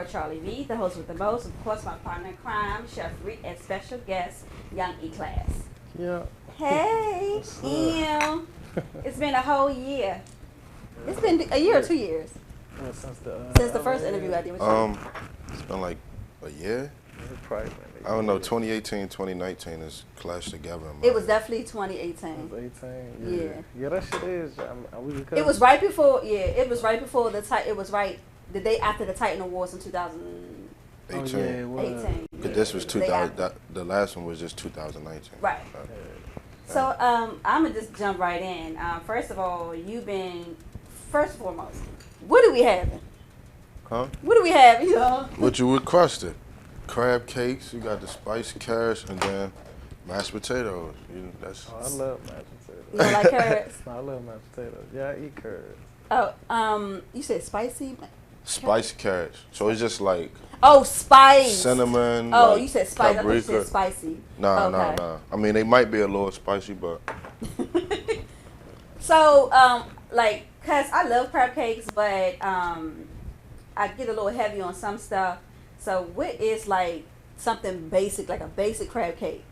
Charlie V, the host with the most. Of course, my partner in crime, Chef Reek, and special guest, Young E-Class. Yeah. Hey, Em. It's been a whole year. It's been a year or 2 years Well, since the first interview I did with you. It's been like a year. Probably I don't know. 2018, 2019 is clashed together. In my It was head. definitely 2018. It was 18. Yeah. Yeah, that shit is. It was right before. Yeah, it was right before it was right the day after the Titan Awards in 2018. 18. Oh, yeah, it was. But this was Day 2000. after. The last one was just 2019. Right. So I'm gonna just jump right in. First of all, first and foremost, what do we have? Huh? What do we have, y'all? What you requested? Crab cakes. You got the spiced carrots and then mashed potatoes. That's. Oh, I love mashed potatoes. You don't like carrots? No, I love mashed potatoes. Yeah, I eat carrots. Oh, you said spicy? Spiced carrots. So it's just like Oh, spice. cinnamon. Oh, like you said spice. I thought you paprika. said spicy. Nah, Okay. nah. I mean, they might be a little spicy, but So, cause I love crab cakes, but I get a little heavy on some stuff. So, what is like something basic, like a basic crab cake,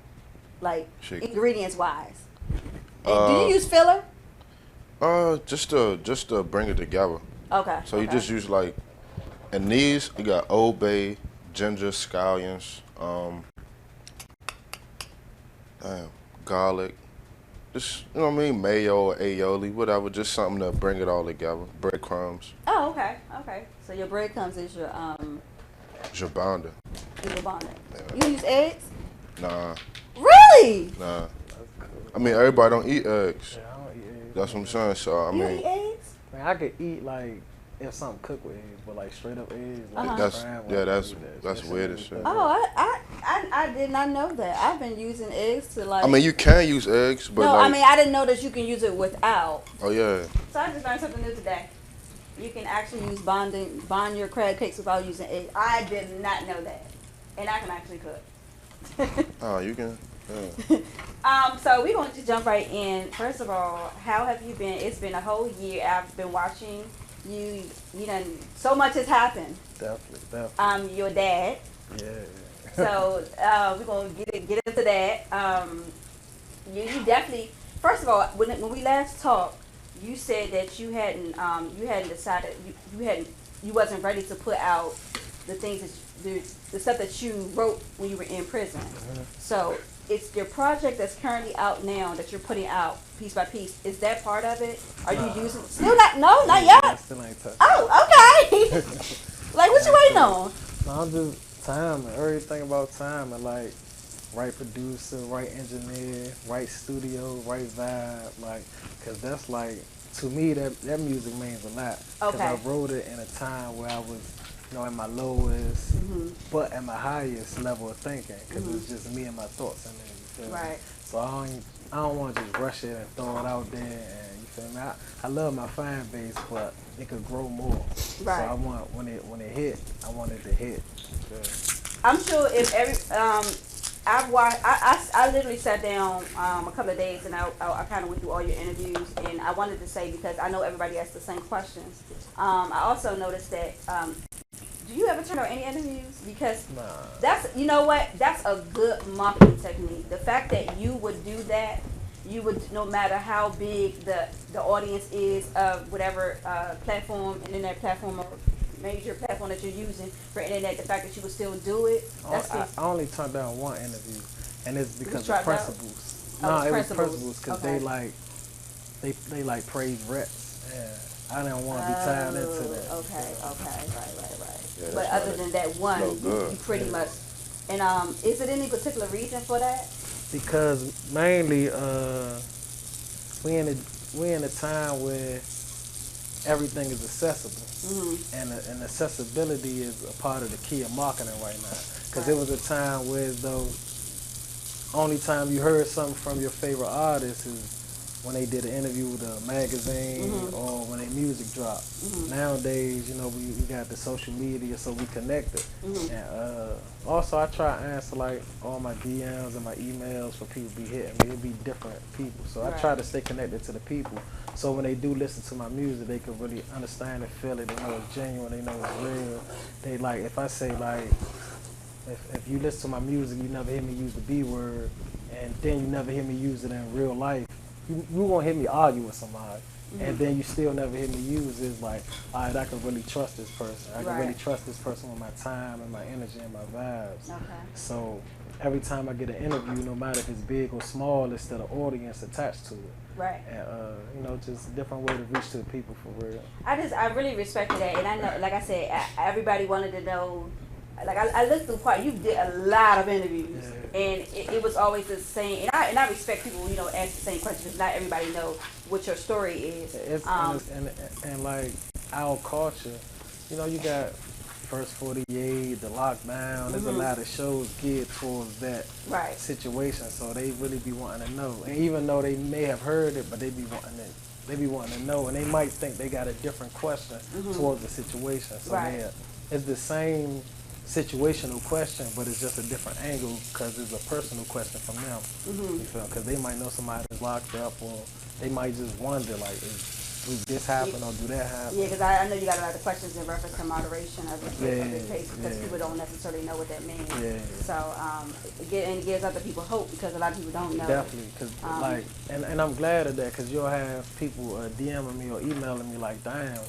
like Chicken. ingredients wise? And do you use filler? just to bring it together. Okay. So you okay. just use like, and these you got Old Bay, ginger, scallions, garlic, just you know what I mean, mayo or aioli, whatever, just something to bring it all together. Breadcrumbs, Oh, okay. Okay. So your breadcrumbs is your jabanda. bond. You use eggs? Nah, Really? nah. That's cool. I mean everybody don't eat eggs. Yeah, I don't eat eggs. That's what I'm saying. So I You mean, eat eggs? Man, I could eat like if something cooked with eggs, but like straight up eggs. Like Uh-huh. that's scrambled, yeah, I that's don't eat that. that's That weird shit as shit. is- Oh, I did not know that. I've been using eggs to like. I mean you can use eggs, but no, like, I mean I didn't know that you can use it without. oh yeah, So I just learned something new today. You can actually use bond your crab cakes without using eggs. I did not know that, and I can actually cook. oh you can. Yeah. So we're going to jump right in. First of all, how have you been? It's been a whole year. I've been watching you. You done so much has happened. Definitely. Your dad. Yeah. So we're gonna get into that. You definitely. First of all, when we last talked, you said that you hadn't decided you wasn't ready to put out the things that the stuff that you wrote when you were in prison. So it's your project that's currently out now that you're putting out piece by piece. Is that part of it? Are you using still not? No, not I yet. still ain't touched. Oh, okay. Like what you waiting on? No, I'm just time and everything about time and like right producer, right engineer, right studio, right vibe, like, cause that's like to me that music means a lot. Cause Okay. I wrote it in a time where I was, you know, at my lowest, but at my highest level of thinking, because it's just me and my thoughts in there. You feel me? Right. So I don't want to just rush it and throw it out there. And you feel me? I love my fan base, but it could grow more. Right. So I want when it hit, I want it to hit. You feel me? I'm sure if every I've watched. I literally sat down a couple of days and I kind of went through all your interviews, and I wanted to say, because I know everybody asks the same questions. I also noticed that. Do you ever turn on any interviews? Because Nah. that's, you know what, that's a good marketing technique. The fact that you would do that, you would, no matter how big the audience is of whatever platform, internet platform or major platform that you're using for internet, the fact that you would still do it, that's I just, only turned down one interview, and it's because tried of out? principles. Oh, No, it's it was principles. principles because Okay. they like praise reps. Yeah, I didn't want to be tied into that. Okay, right. Yeah, But that's other right. than that one, No you good. pretty much, and is it any particular reason for that? Because mainly we in a time where everything is accessible, and accessibility is a part of the key of marketing right now. Because there was a time where as though only time you heard something from your favorite artist is when they did an interview with a magazine or when their music dropped. Nowadays, you know, we got the social media, so we connected. And also, I try to answer like all my DMs and my emails for people be hitting me. It'd be different people, so I try to stay connected to the people. So when they do listen to my music, they can really understand and feel it. They know it's genuine. They know it's real. They like if I say like, if you listen to my music, you never hear me use the B word, and then you never hear me use it in real life. You won't hear me argue with somebody, and then you still never hear me use it. It's like, all right, I can really trust this person. I can really trust this person with my time and my energy and my vibes. So every time I get an interview, no matter if it's big or small, it's still an audience attached to it. And you know, just different way to reach to the people for real. I really respect that, and I know, like I said, everybody wanted to know. Like I looked through part, you did a lot of interviews, and it was always the same. And I respect people, you know, ask the same questions. Not everybody know what your story is. And like our culture, you know, you got First 48, the lockdown. There's a lot of shows geared towards that situation, so they really be wanting to know. And even though they may have heard it, but they be wanting to know, and they might think they got a different question towards the situation. So it's the same situational question, but it's just a different angle because it's a personal question from them. You feel? Because they might know somebody that's locked up, or they might just wonder, like, do this happen or do that happen? Yeah, because I know you got a lot of questions in reference to moderation of the case, because people don't necessarily know what that means. So it gives other people hope, because a lot of people don't know. Definitely, because like, and I'm glad of that, because you'll have people DMing me or emailing me like, damn,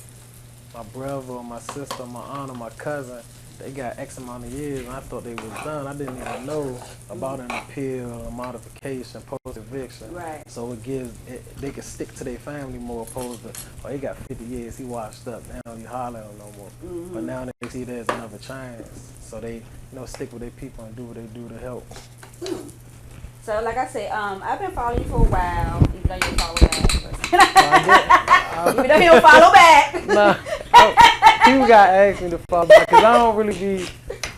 my brother or my sister, my aunt or my cousin, they got X amount of years, and I thought they was done. I didn't even know about an appeal, a modification, post-eviction. So it gives, they can stick to their family more, opposed to, oh, he got 50 years, he washed up, now you holler at him no more. But now they see there's another chance, so they, you know, stick with their people and do what they do to help. So like I said, I've been following you for a while, even though you don't follow back. Even though you don't follow back. Nah, people got to ask me to follow back, because I don't really be,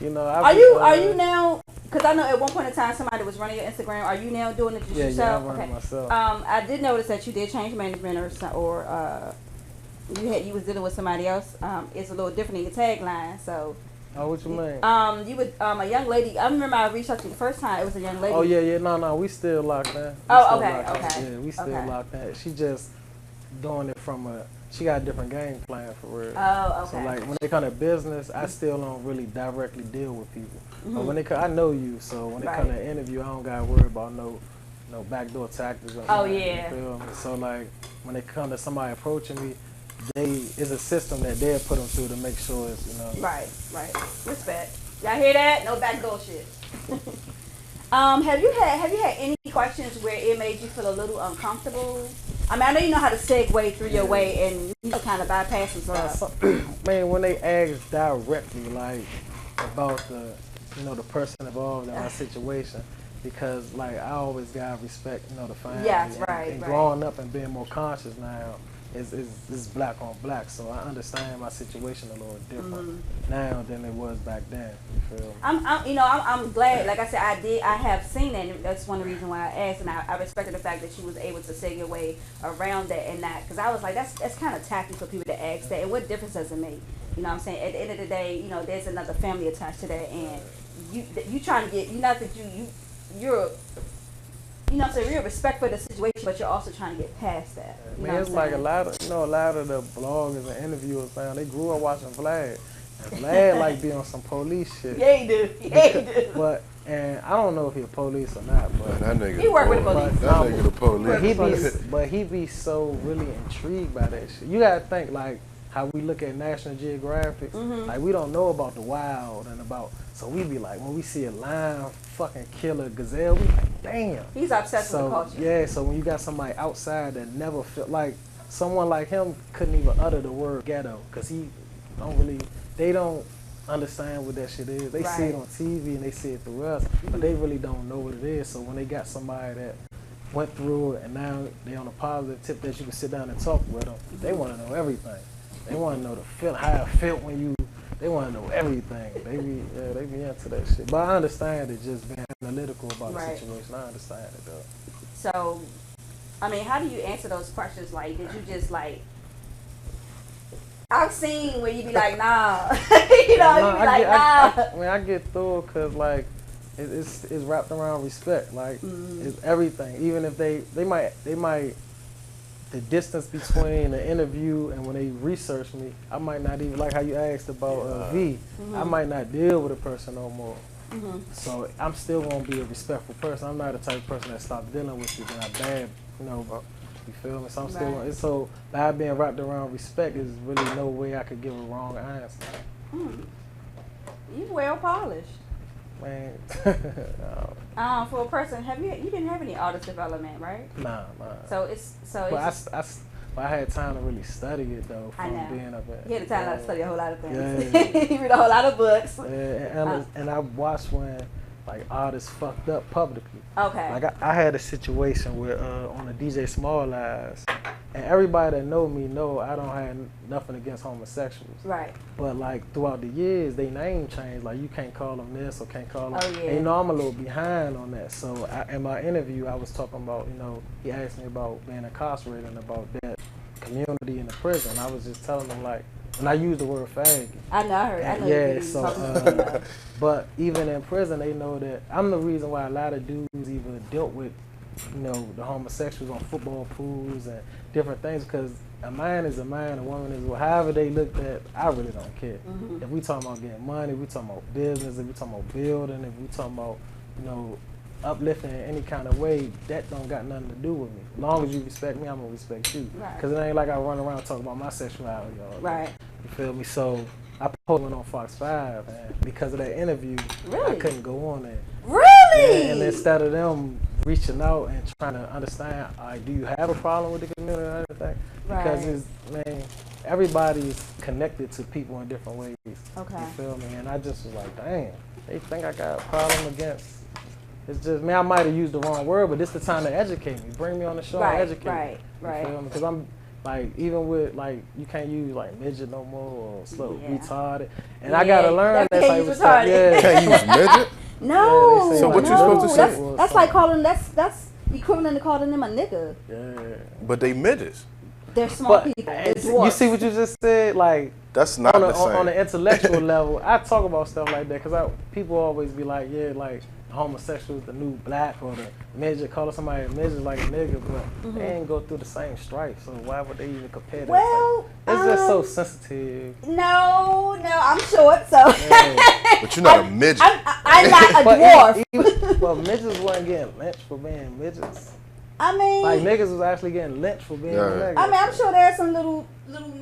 you know. Are you now, because I know at one point in time somebody was running your Instagram, are you now doing it just yourself? Yeah, I'm running myself. I did notice that you did change management, or you was dealing with somebody else. It's a little different in your tagline, so. Oh, what you mean? You would a young lady. I remember I reached out to you the first time. It was a young lady. Oh yeah, no, we still locked in. Yeah, we still locked in. She just doing it from she got a different game plan for real. Oh, okay. So like when they come to business, I still don't really directly deal with people. But when they come, I know you, so when they come to interview, I don't gotta worry about no backdoor tactics. Or you feel me? So like when they come to somebody approaching me, it's a system that they'll put them through to make sure it's, you know. Right. Respect. Y'all hear that? No backdoor shit. Have you had any questions where it made you feel a little uncomfortable? I mean, I know you know how to segue through your way and you know, kind of bypass some stuff. Man, when they ask directly, like, about the person involved in my situation, because like I always gotta respect, the family. Yes, and growing up and being more conscious now is black on black, so I understand my situation a little different now than it was back then. You feel me? I'm glad. Like I said, I have seen that, and that's one of the reasons why I asked, and I respected the fact that she was able to say your way around that and not, because I was like, that's kind of tacky for people to ask that, and what difference does it make? You know what I'm saying? At the end of the day, there's another family attached to that, and you trying to get, not that you're real respect for the situation, but you're also trying to get past that. It's like a lot of the bloggers and interviewers now, they grew up watching Vlad. And Vlad like be on some police shit. Yeah, he do. But I don't know if he a police or not, but that nigga he work with the police. That nigga the police. He be so really intrigued by that shit. You gotta think like how we look at National Geographic. Like we don't know about the wild and about, so we be like, when we see a lion fucking kill a gazelle, we like, damn. He's obsessed with the culture. Yeah, so when you got somebody outside that never felt like, someone like him couldn't even utter the word ghetto, because they don't understand what that shit is. They see it on TV and they see it through us, but they really don't know what it is. So when they got somebody that went through it and now they on a positive tip that you can sit down and talk with them, they want to know everything. They want to know the feel, how it felt when you. They want to know everything. They be into that shit. But I understand it, just being analytical about the situation. I understand it though. So, I mean, how do you answer those questions? Like, did you just like? I've seen where you be like, nah, you know, you be like, nah. I get through it because like it's wrapped around respect. Like it's everything. Even if they might the distance between the interview and when they research me, I might not even like how you asked about V. I might not deal with a person no more. So I'm still gonna be a respectful person. I'm not the type of person that stops dealing with you when I'm bad, you know. You feel me? So I'm still gonna, so by being wrapped around respect is really no way I could give a wrong answer. You well polished. Man, for a person, you didn't have any artist development, right? Nah. But I had time to really study it though from being up there. You had the time to study a whole lot of things. You read a whole lot of books. And I watched when like artists fucked up publicly. Okay. Like I had a situation where on the DJ Small Lives, and everybody that know me know I don't have nothing against homosexuals. Right. But like throughout the years, they name changed. Like you can't call them this or can't call them. Oh, yeah. And you know I'm a little behind on that. So in my interview, I was talking about, you know, he asked me about being incarcerated and about that community in the prison. I was just telling him like, and I used the word faggot. I know, I heard. I know. Yeah, so, but even in prison, they know that I'm the reason why a lot of dudes even dealt with, you know, the homosexuals on football pools and different things, because a man is a man, a woman is, well, however they looked at, I really don't care. If we talking about getting money, we talking about business, if we talking about building, if we talking about, you know, uplifting in any kind of way, that don't got nothing to do with me. As long as you respect me, I'm gonna respect you. Because it ain't like I run around talking about my sexuality. Right. You feel me? So I posted on Fox 5, and because of that interview, I couldn't go on there. Really? Yeah, and instead of them reaching out and trying to understand, do you have a problem with the community and everything? Because everybody's connected to people in different ways. Okay. You feel me? And I just was like, dang, they think I got a problem against. It's just, I might have used the wrong word, but this is the time to educate me. Bring me on the show and educate me. Right. You feel me? Because I'm, like, even with, like, you can't use, like, midget no more or retarded. And I got to learn that type of stuff. Yeah. Can't use midget? No. So what you supposed to say? That's like calling, that's equivalent to calling them a nigga. Yeah. But they midgets. They're small people. You see what you just said? Like, that's not the same. On the intellectual level, I talk about stuff like that because people always be like, yeah, like, homosexual, the new black, or the midget, calling somebody a midget like a nigga, but they ain't go through the same strife, so why would they even compare that? Well, it's just so sensitive. No, I'm short, so. But you're not a midget. I'm not a dwarf. Well, midgets wasn't getting lynched for being midgets. I mean, like niggas was actually getting lynched for being niggas. I mean, I'm sure there are some little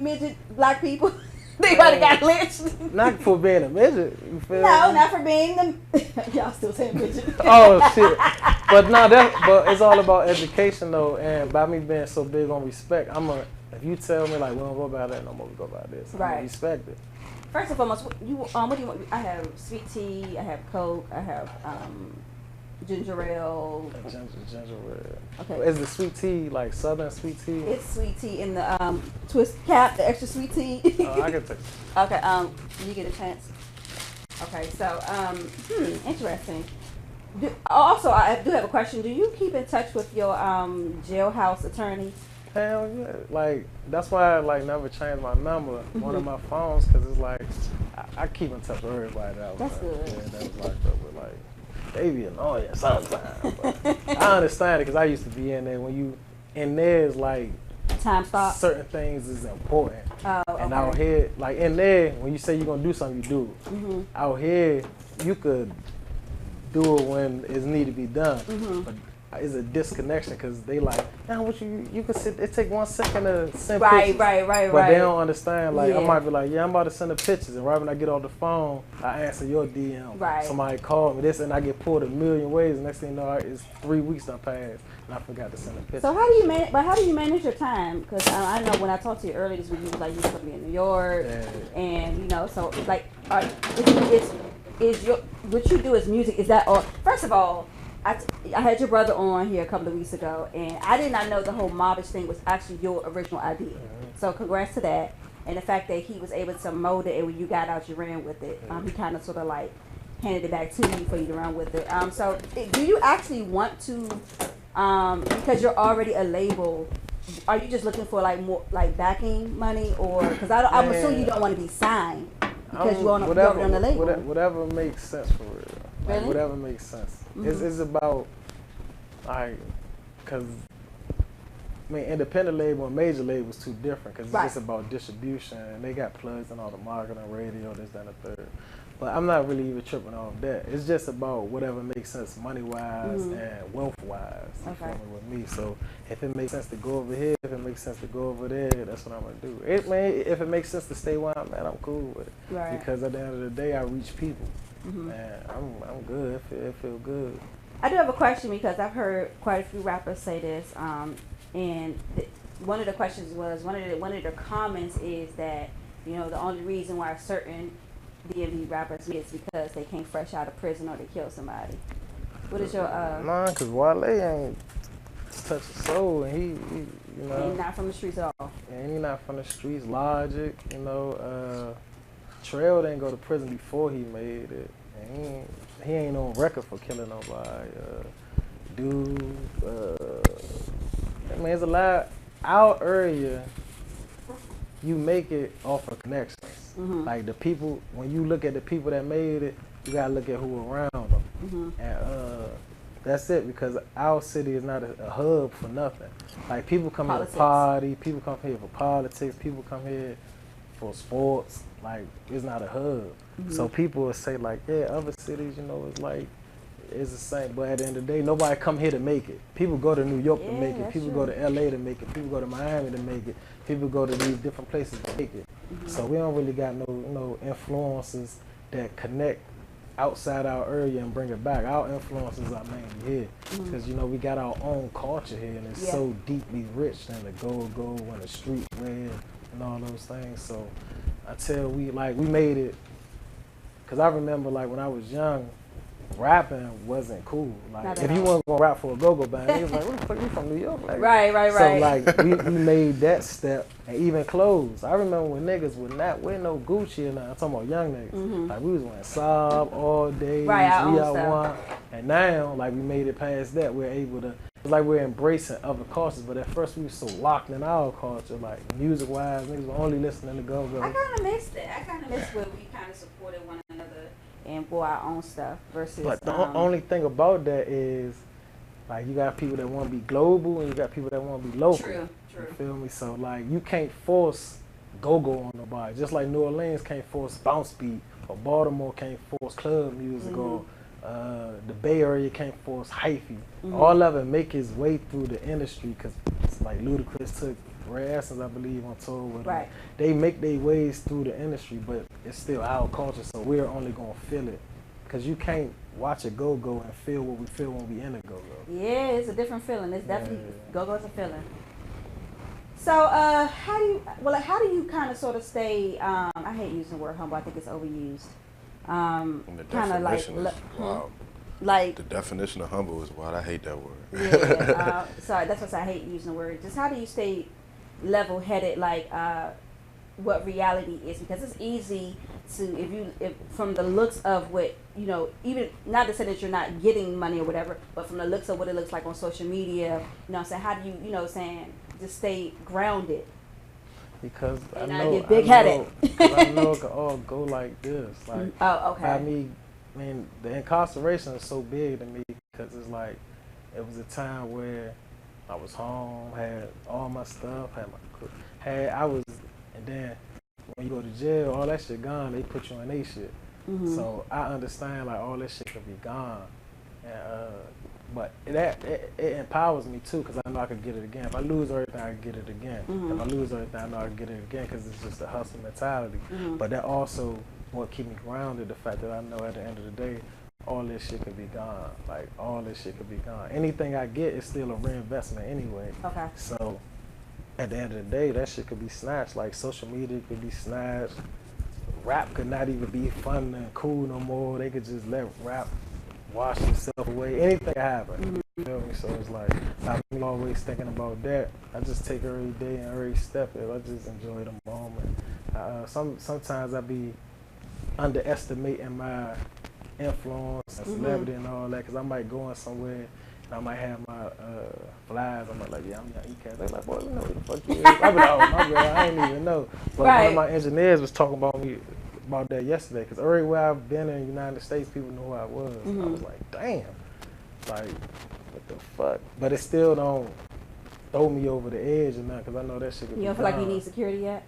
midget black people. They might have got lynched. Not for being a midget, you feel me? No, not for being them. Y'all still saying midget. Oh shit! But no, but it's all about education though, and by me being so big on respect, if you tell me like we don't go about that no more, we go about this. I'm gonna respect it. First and foremost, what do you want? I have sweet tea. I have Coke. I have ginger ale. Ginger ale. Okay. Is the sweet tea like Southern sweet tea? It's sweet tea in the twist cap, the extra sweet tea. I can take it. Okay. You get a chance. Okay. So interesting. Also, I do have a question. Do you keep in touch with your jailhouse attorney? Hell yeah. Like, that's why I like never changed my number, one of my phones, because it's like, I keep in touch with everybody that was That's good. Yeah, that was locked up with, like, they be annoying sometimes. But I understand it because I used to be in there. When you in there, is like time stop. Certain things is important. Oh, okay. And out here, like in there, when you say you're gonna do something, you do it. Out here, you could do it when it's need to be done. But it's a disconnection because they like, now what you can sit. It take 1 second to send pictures. Right. But they don't understand. Like I might be like, I'm about to send the pictures, and right when I get off the phone, I answer your DM. Right. Somebody called me this, and I get pulled a million ways. And next thing you know, it's 3 weeks done passed, and I forgot to send a picture. So how do you manage? But how do you manage your time? Because I know when I talked to you earlier this week, you was like you supposed to be in New York, and you know, so like, what you do is music. Is that all? First of all, I had your brother on here a couple of weeks ago, and I did not know the whole mobbish thing was actually your original idea. So congrats to that, and the fact that he was able to mold it, and when you got out, you ran with it. He kind of sort of like handed it back to you for you to run with it. So do you actually want to because you're already a label, are you just looking for like more like backing money, or because I'm assuming you don't want to be signed because you're already on the label. Whatever makes sense for real. Like, Really? whatever makes sense. It's about like, cause I mean, independent label and major label is too different because it's just about distribution, and they got plugs and all the marketing, radio, this, that, and the third. But I'm not really even tripping off that. It's just about whatever makes sense money-wise and wealth-wise, you feel me, with me. So if it makes sense to go over here, if it makes sense to go over there, that's what I'm going to do. If it makes sense to stay where I'm at, I'm cool with it. Right. Because at the end of the day, I reach people. And I'm good. It feel good. I do have a question because I've heard quite a few rappers say this, and one of the questions was, one of the comments is that, you know, the only reason why certain DMV rappers is because they came fresh out of prison or they killed somebody. What is your Nah, cause Wale ain't touched a soul, and he you know, he's not from the streets at all. And he not from the streets. Logic, you know, Trail didn't go to prison before he made it, and he ain't on record for killing nobody. Dude, I mean, there's a lot. Our area, you make it off of connections. Like the people, when you look at the people that made it, you gotta look at who around them. And that's it, because our city is not a hub for nothing. Like people come here to party, people come here for politics, people come here for sports. Like it's not a hub. So people will say like, yeah, other cities, you know, it's like, it's the same. But at the end of the day, nobody come here to make it. People go to New York to make it. People go to LA to make it. People go to Miami to make it. People go to these different places to make it. So we don't really got no influences that connect outside our area and bring it back. Our influences are mainly here because, you know, we got our own culture here, and it's so deeply rich in the go-go and the streetwear and all those things. So until we made it, because I remember like when I was young, rapping wasn't cool. Like if you wasn't gonna rap for a go-go band, he was like, "What the fuck, you from New York?" Like, right. So like we made that step, and even clothes. I remember when niggas would not wear no Gucci, and I'm talking about young niggas. Like we was wearing Saab all day, one, and now like we made it past that. We're able to. It's like we're embracing other cultures, but at first we were so locked in our culture, like music-wise, niggas were only listening to go-go. I kind of miss that. I kind of miss where we kind of supported one another and for our own stuff versus. But the only thing about that is, like, you got people that want to be global and you got people that want to be local. True. You feel me? So like, you can't force go-go on nobody. Just like New Orleans can't force bounce beat, or Baltimore can't force club music, or the Bay Area can't force hyphy. All of it make its way through the industry, because it's like Ludacris took Rare Essence, I believe, on tour with them. They make their ways through the industry, but it's still our culture, so we're only gonna feel it. Because you can't watch a go-go and feel what we feel when we in a go-go. Yeah, it's a different feeling. It's definitely go-go's a feeling. So how do you kind of sort of stay? I hate using the word humble. I think it's overused. Kind of like wow. Like the definition of humble is wild. I hate that word. Yeah. Sorry, that's what I hate using the word. Just how do you stay level-headed? Like what reality is, because it's easy to if from the looks of what, you know, even not to say that you're not getting money or whatever, but from the looks of what it looks like on social media, you know what I'm saying, how do you, you know what I'm saying, just stay grounded? Because and I know, get big-headed. I know it could all go like this. Like, okay. I mean, the incarceration is so big to me, because it's like, it was a time where I was home, had all my stuff, and then when you go to jail, all that shit gone, they put you in they shit. So I understand, like, all that shit could be gone. And, but it empowers me too, because I know I could get it again. If I lose everything, I can get it again. If I lose everything, I know I can get it again, because it's just a hustle mentality. But that also what keep me grounded, the fact that I know at the end of the day, all this shit could be gone. Like, all this shit could be gone. Anything I get is still a reinvestment anyway. Okay. So at the end of the day, that shit could be snatched. Like, social media could be snatched. Rap could not even be fun and cool no more. They could just let rap wash itself away. Anything happen. You feel me? So it's like, I'm always thinking about that. I just take every day and every step. I just enjoy the moment. Sometimes I be underestimating my influence and celebrity and all that, because I might go in somewhere I might have my flies. I'm like, yeah, I'm young E-Cast. They like, boy, you know who the fuck you is. I be like, oh, my bad, I ain't even know. But one of my engineers was talking about me about that yesterday, because everywhere I've been in the United States, people knew who I was. I was like, damn, like, what the fuck? But it still don't throw me over the edge or nothing, because I know that shit could be You don't feel like you need security yet?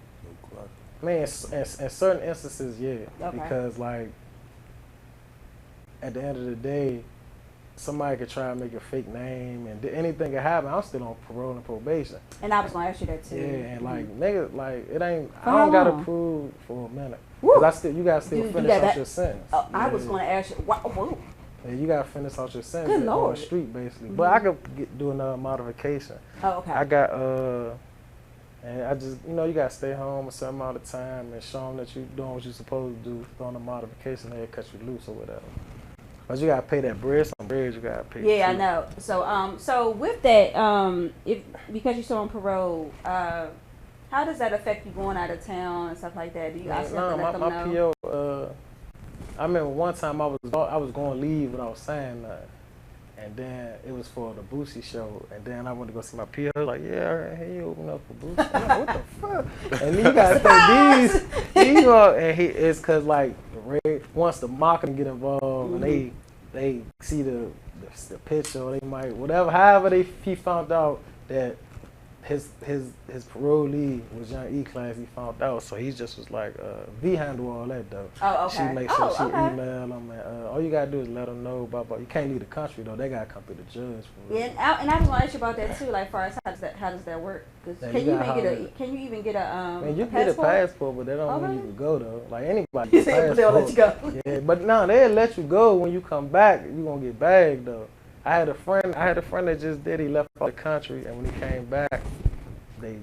Man, in certain instances, yeah. Okay. Because, like, at the end of the day, somebody could try to make a fake name, and anything could happen. I'm still on parole and probation. And I was gonna ask you that too. Yeah, and like nigga, like it ain't. For I how don't gotta long? prove for a minute. Woo. Cause you gotta still finish out your sentence. Oh, I Yeah. was gonna ask you. Wow, whoa. Yeah, you gotta finish out your sentence Good on the Lord. street basically. But I could do another modification. Oh, okay. I got and I just you gotta stay home a certain amount of time and show them that you doing what you're supposed to do. Throwing a modification, they'll cut you loose or whatever. But you gotta pay that bread. Some bread you gotta pay. Yeah, too. I know. So with that, if because you're still on parole, how does that affect you going out of town and stuff like that? Do you guys have to let them know? My PO. I remember one time I was going to leave without saying nothing, and then it was for the Boosie show, and then I went to go see my PO. Like, yeah, hey, you open up for Boosie. I'm like, what the fuck? And then you gotta think these and it's cause like once the marketing get involved and they see the picture, or they might however he found out that his parolee was Young E-Class, he found out, so he just was like, V handle all that though. Oh, okay. She make sure she okay. email him, and all you gotta do is let them know about. You can't leave the country though. They gotta come through the judge. For real. Yeah, and I was gonna ask you about that too. Like, far as how does that work? 'Cause Yeah, can you even get a Man, you a get a passport? passport, but they don't Oh, want you really? to go though. Like anybody, You get a said, but they'll let you passport. go. Yeah, but no, they'll let you go when you come back. You gonna get bagged though. I had a friend that just did. He left out the country, and when he came back, they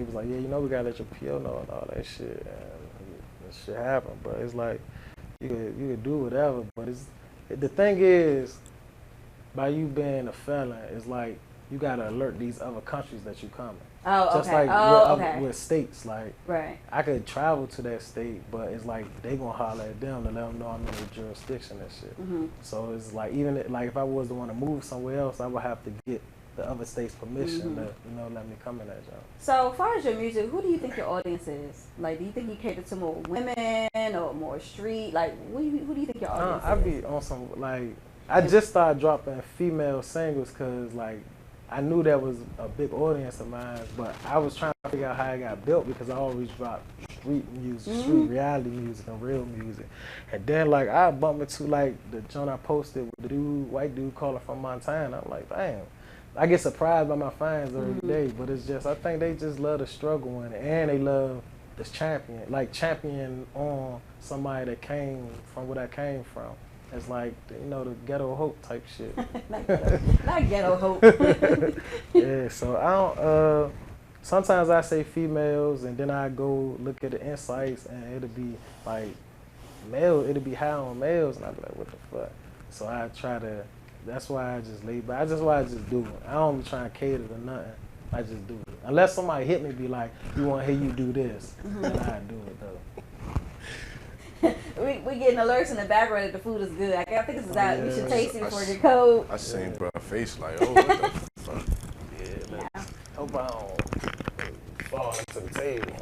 was like, yeah, we gotta let your PO know and all that shit. And that shit happened, but it's like you could do whatever. But the thing is, by you being a felon, it's like you gotta alert these other countries that you coming. Oh, okay. Just like with states, like Right. I could travel to that state, but it's like they gonna holler at them to let them know I'm in their jurisdiction and shit. Mm-hmm. So it's like like if I was to want to move somewhere else, I would have to get the other state's permission to let me come in that job. So, as far as your music, who do you think your audience is? Like, do you think you cater to more women or more street? Like, who do you think your audience I is? be on some like I just started dropping female singles because like I knew that was a big audience of mine, but I was trying to figure out how I got built because I always dropped street music, street reality music, and real music. And then like I bumped into like the joint I posted with the white dude calling from Montana. I'm like, damn. I get surprised by my fans every day, but it's just I think they just love the struggle in it, and they love this champion on somebody that came from where I came from. It's like the ghetto hope type shit. Not ghetto hope. Yeah, so I don't. Sometimes I say females, and then I go look at the insights, and it'll be like male. It'll be high on males, and I'll be like, what the fuck? So I try to. That's why I just lay back. That's why I just do it. I don't be trying to cater to nothing. I just do it. Unless somebody hit me, be like, "You want to hear you do this?" Then I do it though. we getting alerts in the background that the food is good. I think this is out. Yeah. We should taste it before the code. I seen bro face like, oh, what the fuck? Yeah. Hope I don't fall into the table.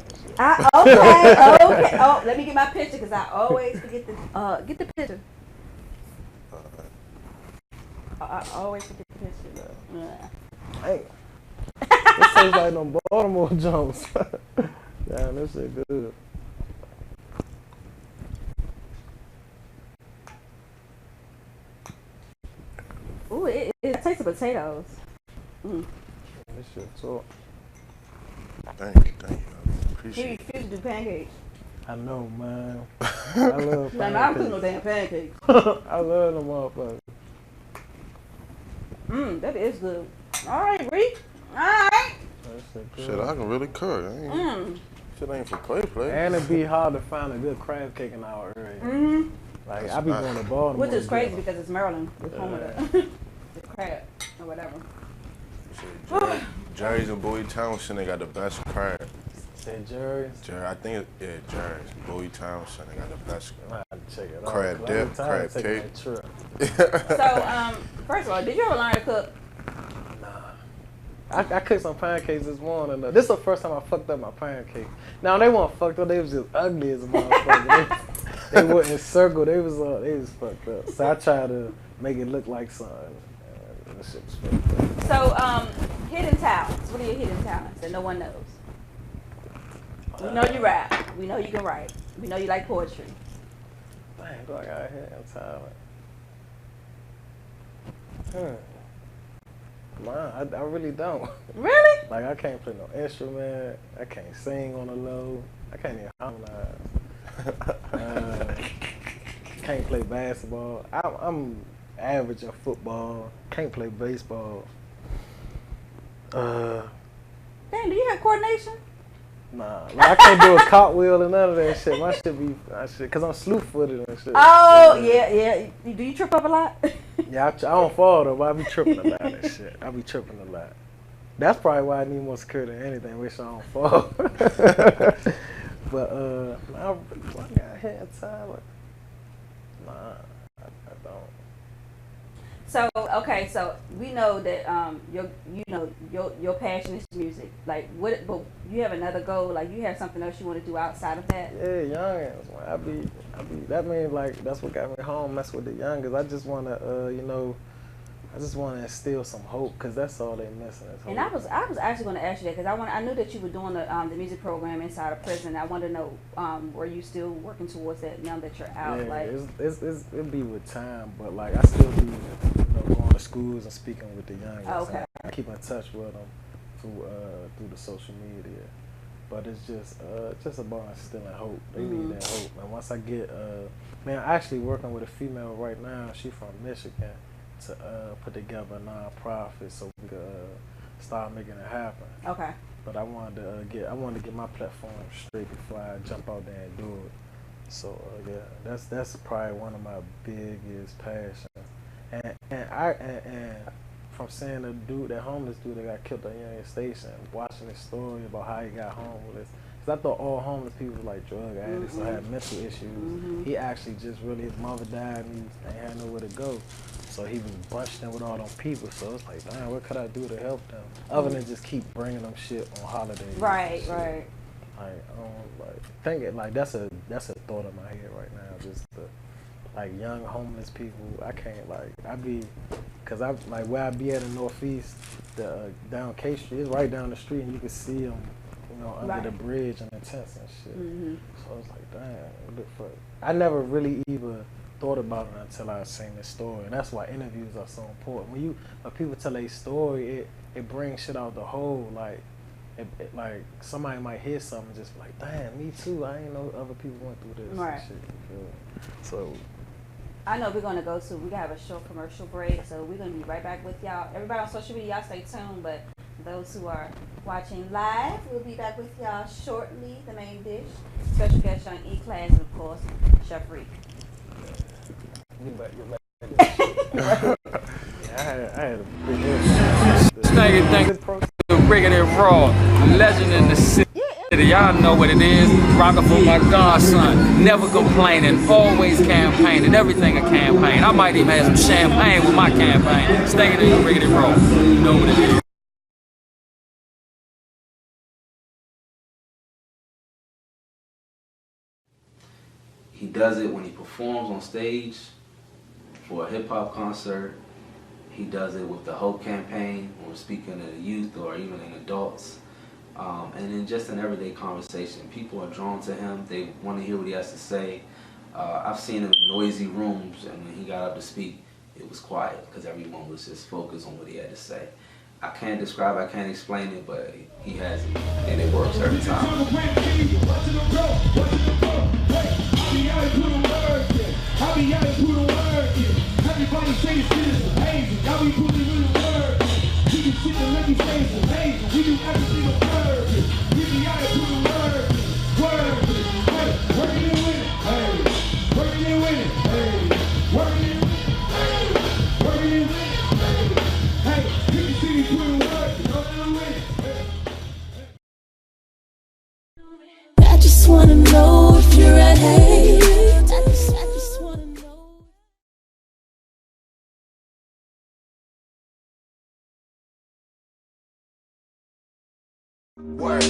Okay. Oh, let me get my picture because I always forget to get the picture. I always forget the picture. Hey, this tastes like them Baltimore Jones. Damn, this shit good. Ooh, it tastes of potatoes. This shit so. Thank you. I He appreciate it. refused to do pancakes. I know, man. I love Like, I'm cooking no pancakes. damn pancakes. I love them motherfuckers. That is good. All right, Reek. All right. That shit good. Shit, I can really cook. Shit ain't for play. And it'd be hard to find a good crab cake in our area. Like, I be going to Baltimore. Which is to crazy get because it's Maryland. It's home of the crab or whatever. Shit, Jerry's and Bowie Townsend, they got the best crab. Say Jerry's. I think Jerry's. Bowie Townsend, they got the best I have to check it out. Crab 'Cause dip, I'm tired of crab taking cake. that trip. So, first of all, did you ever learn to cook? I cooked some pancakes this morning. This is the first time I fucked up my pancakes. Now they weren't fucked up. They was just ugly as a motherfucker. they weren't circle. They was fucked up. So I tried to make it look like something. And this shit was fucked up. So, hidden talents. What are your hidden talents that no one knows? We know you rap. We know you can write. We know you like poetry. Dang, do I got a hidden talent? Man, I really don't. Really? Like, I can't play no instrument. I can't sing on the low. I can't even harmonize. Can't play basketball. I'm average in football. Can't play baseball. Damn, do you have coordination? Nah, like, I can't do a cartwheel and none of that shit. My shit be, cause I'm slew-footed and shit. Oh, yeah. Do you trip up a lot? Yeah, I don't fall though, but I be tripping a lot and shit. I be tripping a lot. That's probably why I need more security than anything. Wish I don't fall. But I got hidden talent. Nah, I don't. So okay, so we know that your passion is music. Like what? But you have another goal. Like you have something else you want to do outside of that. Yeah, youngins. I be. That means like that's what got me home. Mess with the youngins. I just wanna, I just wanna instill some hope, cause that's all they missing. Is hope. And I was actually going to ask you that, because I knew that you were doing the music program inside of prison. I want to know, were you still working towards that now that you're out? Yeah, like it be with time, but like I still be going to schools and speaking with the youngins. Oh, okay. I keep in touch with them through the social media, but it's just about instilling hope. They need that hope, and once I get I'm actually working with a female right now. She's from Michigan, to put together a non-profit so we could start making it happen. Okay. But I wanted to get my platform straight before I jump out there and do it. So yeah, that's probably one of my biggest passions. And from seeing that homeless dude that got killed at Union Station, watching his story about how he got homeless. Because I thought all homeless people were like drug addicts or had mental issues. He actually just really, his mother died and he had nowhere to go. So he was bunched in with all them people. So it's like, damn, what could I do to help them? Other than just keep bringing them shit on holidays. Right, right. Like that's a thought in my head right now. Just like young homeless people. I can't cause I like where I be at in Northeast, the down K Street is right down the street, and you can see them, under the bridge and the tents and shit. So I was like, damn, look for. I never really even thought about it until I seen this story, and that's why interviews are so important. When people tell a story, it brings shit out the whole. Like somebody might hear something and just be like, damn, me too. I ain't know other people went through this. Right. And shit. So. I know we gotta have a short commercial break, so we're gonna be right back with y'all. Everybody on social media, y'all stay tuned, but those who are watching live, we'll be back with y'all shortly. The main dish, special guest Young E-Class, and of course, Chef Reek. I had a big Rigging it raw, legend in the city. Y'all know what it is. Rockin' for my godson. Never complaining, always campaigning. Everything a campaign. I might even have some champagne with my campaign. Staying in the rigging it raw. You know what it is. He does it when he performs on stage for a hip-hop concert. He does it with the Hope campaign when we're speaking to the youth or even in adults. And then just in everyday conversation, people are drawn to him. They want to hear what he has to say. I've seen him in noisy rooms, and when he got up to speak, it was quiet because everyone was just focused on what he had to say. I can't describe, I can't explain it, but he has it, and it works every time. Everybody say this shit is amazing. Now we put it in the word. We do shit that let me say it's amazing. We do every single word. We be out here put the word. Hey, working it with it. Hey, working it with it. Hey, working it with it. Hey, working it with it. Hey, you can see me put the word. Working with it. I just wanna know if you're at hate. Word.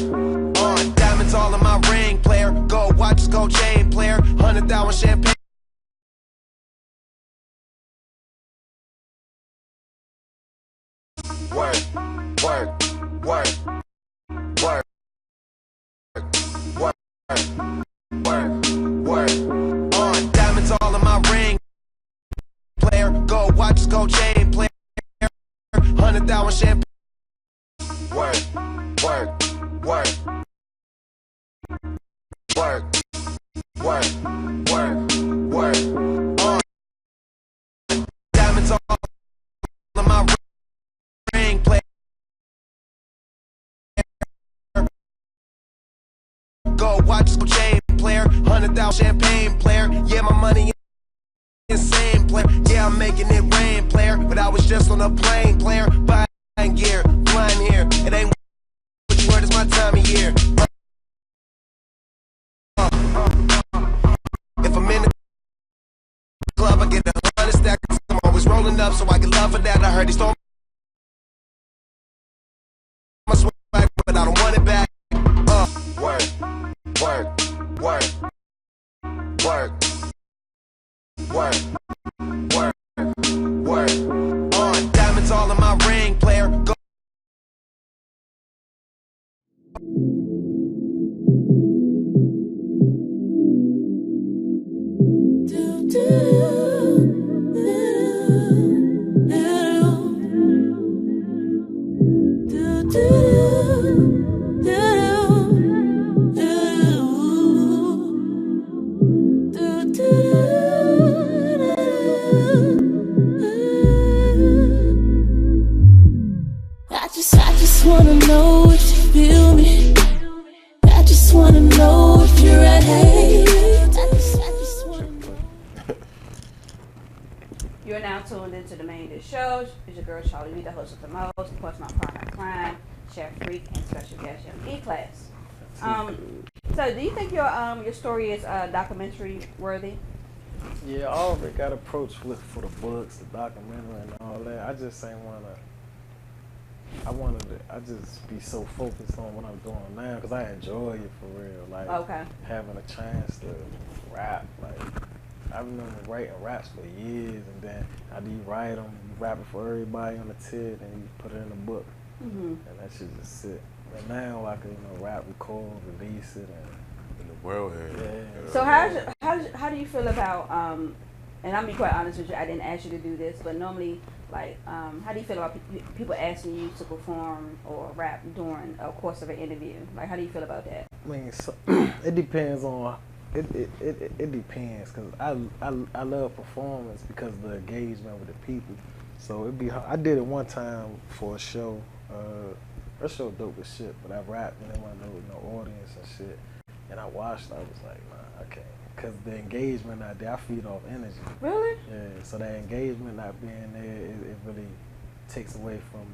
Diamonds all in my ring, player. Gold watches, gold chain, player. 100,000 champagne. Word, word, word, word, word, word, word. Diamonds all in my ring, player. Gold watches, gold chain, player. 100,000 champagne. Word, word, word, word, word, word, word. Diamonds all in my ring, player. Gold watches, gold chain, player. 100,000 champagne, player. Yeah, my money insane, player. Yeah, I'm making it rain, player. But I was just on a plane, player. Buying gear, flying here. It ain't what you heard, it's my time of year. If I'm in the club, I get 100 stacks. I'm always rolling up so I get love for that. I heard he stole my swag, but I don't want it back. Word, word, word, word, word, word, word. Diamonds all in my ring, player. Go. I just wanna know if you feel me. I just wanna know if you're at hate. I just wanna know. You're now tuned into the Main Dish Show. It's your girl Charlie Lee, the host of the most, of course my partner in crime, Chef Freak, and special guest E-Class. So do you think your story is documentary worthy? Yeah, I already got approached for the books, the documentary, and all that. I just ain't I just be so focused on what I'm doing now because I enjoy it for real. Like having a chance to rap. Like I remember writing raps for years, and then after you write them, you rap it for everybody on the tip, and you put it in a book, and that shit just sit. And now I can rap, record, release it, and in the world here. Yeah. So how do you feel about and I'll be quite honest with you, I didn't ask you to do this, but normally, like, how do you feel about people asking you to perform or rap during a course of an interview? Like, how do you feel about that? I mean, so, it depends on, it depends, because I love performance because of the engagement with the people. So it'd be hard. I did it one time for a show, that show dope as shit, but I rapped and there wasn't no audience and shit. And I watched, I was like, nah, I can't. Because the engagement not there, I feed off energy. Really? Yeah, so that engagement not being there, it really takes away from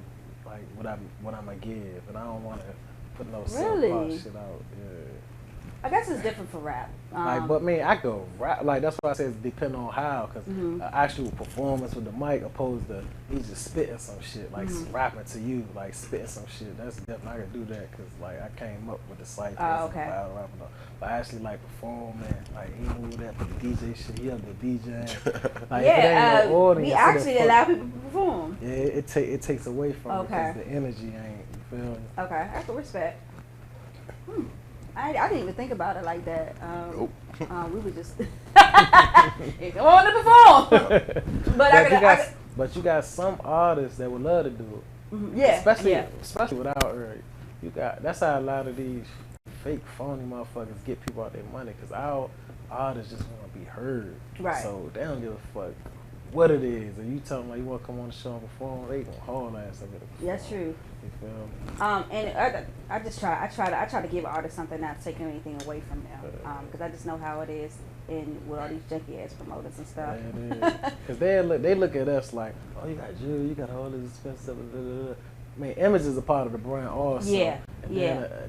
like what I'm gonna give, and I don't want to put no self-pop shit out. Yeah. I guess it's different for rap. Like, but man, I go rap. Like that's why I say it's depend on how, because actual performance with the mic opposed to me just spitting some shit, like rapping to you, like spitting some shit. That's different. I can do that because like I came up with the cyphers, rapping. But actually like performing, like he knew that for the DJ shit. He up the DJ. Like, yeah, no audience, we actually allow people to perform. Yeah, it takes away from it because the energy ain't. You feel me? Okay, I can respect. I didn't even think about it like that. Nope. We were just go on to perform. But you got some artists that would love to do it. Yeah, especially without Earl. That's how a lot of these fake phony motherfuckers get people out their money, because our artists just want to be heard. Right. So they don't give a fuck what it is. If you tell them like you want to come on the show and perform, they gonna haul ass up at the perform. That's true. You feel me? And I try to give artists something, not taking anything away from them, because I just know how it is with all these junky ass promoters and stuff. Because they look at us like, oh, you got jewelry, you got all this expensive. I mean, image is a part of the brand also. Yeah.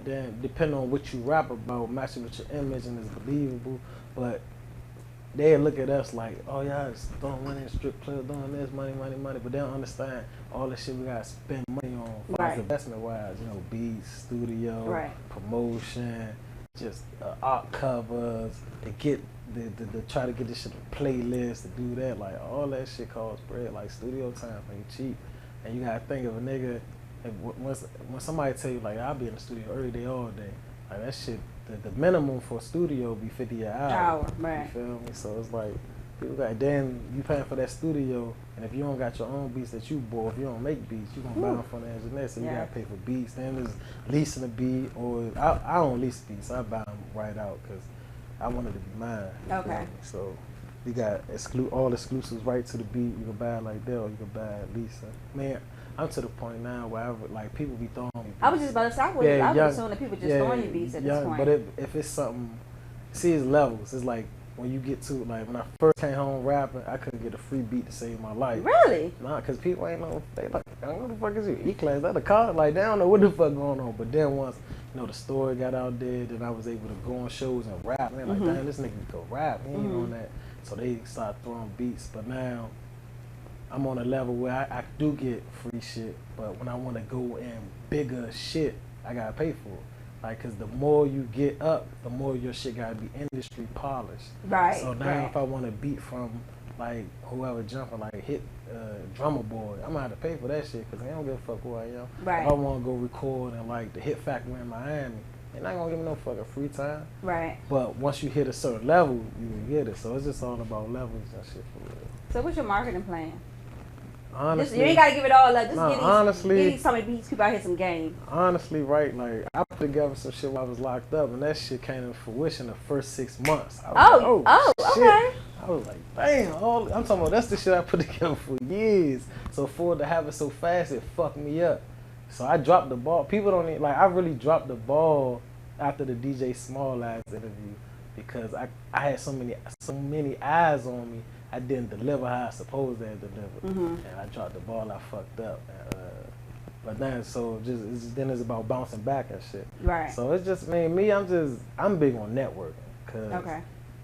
Then depending on what you rap about, matching with your image and it's believable. But they look at us like, oh y'all just throwing money in strip clubs, doing this, money, but they don't understand all the shit we gotta spend money on, Right. investment wise, you know, beats, studio, Right. promotion, just art covers, to get the try to get this shit on playlist, to do that, like all that shit costs bread, like studio time ain't cheap, and you gotta think of a nigga, when somebody tell you like I'll be in the studio every day, all day, like that shit. The minimum for a studio be $50 an hour. Right. You feel me? So it's like people got then you paying for that studio, and if you don't got your own beats that you bought, if you don't make beats, you gonna buy them from the engineer. So you gotta pay for beats. Then there's leasing a beat, or I don't lease beats. I buy them right out because I want it to be mine. You Okay. feel me? So you got all exclusives right to the beat. You can buy it like that, or you can buy it leasing. Man, I'm to the point now where like people be throwing me beats. I was just about to say, I was assuming that people just throwing you beats at this point. But if it's something, see, it's levels. It's like when you get to, like when I first came home rapping, I couldn't get a free beat to save my life. Really? Nah, because people ain't know, they like, what the fuck is you? E-Class, that a car? Like, they don't know what the fuck going on. But then once, you know, the story got out there, then I was able to go on shows and rap. Man, like, damn, this nigga go rap. He ain't on that. So they started throwing beats. But now, I'm on a level where I do get free shit, but when I want to go in bigger shit, I gotta pay for it. Like, cause the more you get up, the more your shit gotta be industry polished. Right. So now if I want to beat from like whoever jumping, like hit Drummer Boy, I'm gonna have to pay for that shit, cause they don't give a fuck who I am. Right. If I want to go record in like the Hit Factory in Miami, they're not gonna give me no fucking free time. Right. But once you hit a certain level, you can get it. So it's just all about levels and shit for real. So what's your marketing plan? Honestly, you ain't gotta give it all up. Just nah, give these some of these people out here some game. Honestly, right, like I put together some shit while I was locked up, and that shit came to fruition the first 6 months. I was like, shit. Okay. I was like, damn, I'm talking about that's the shit I put together for years. So for it to happen so fast, it fucked me up. So I dropped the ball. People don't even, like, I really dropped the ball after the DJ Small Ass interview because I had so many eyes on me. I didn't deliver how I supposed to have delivered, and I dropped the ball. I fucked up, but then then it's about bouncing back and shit. Right. So it's just, man, me. I'm big on networking, cause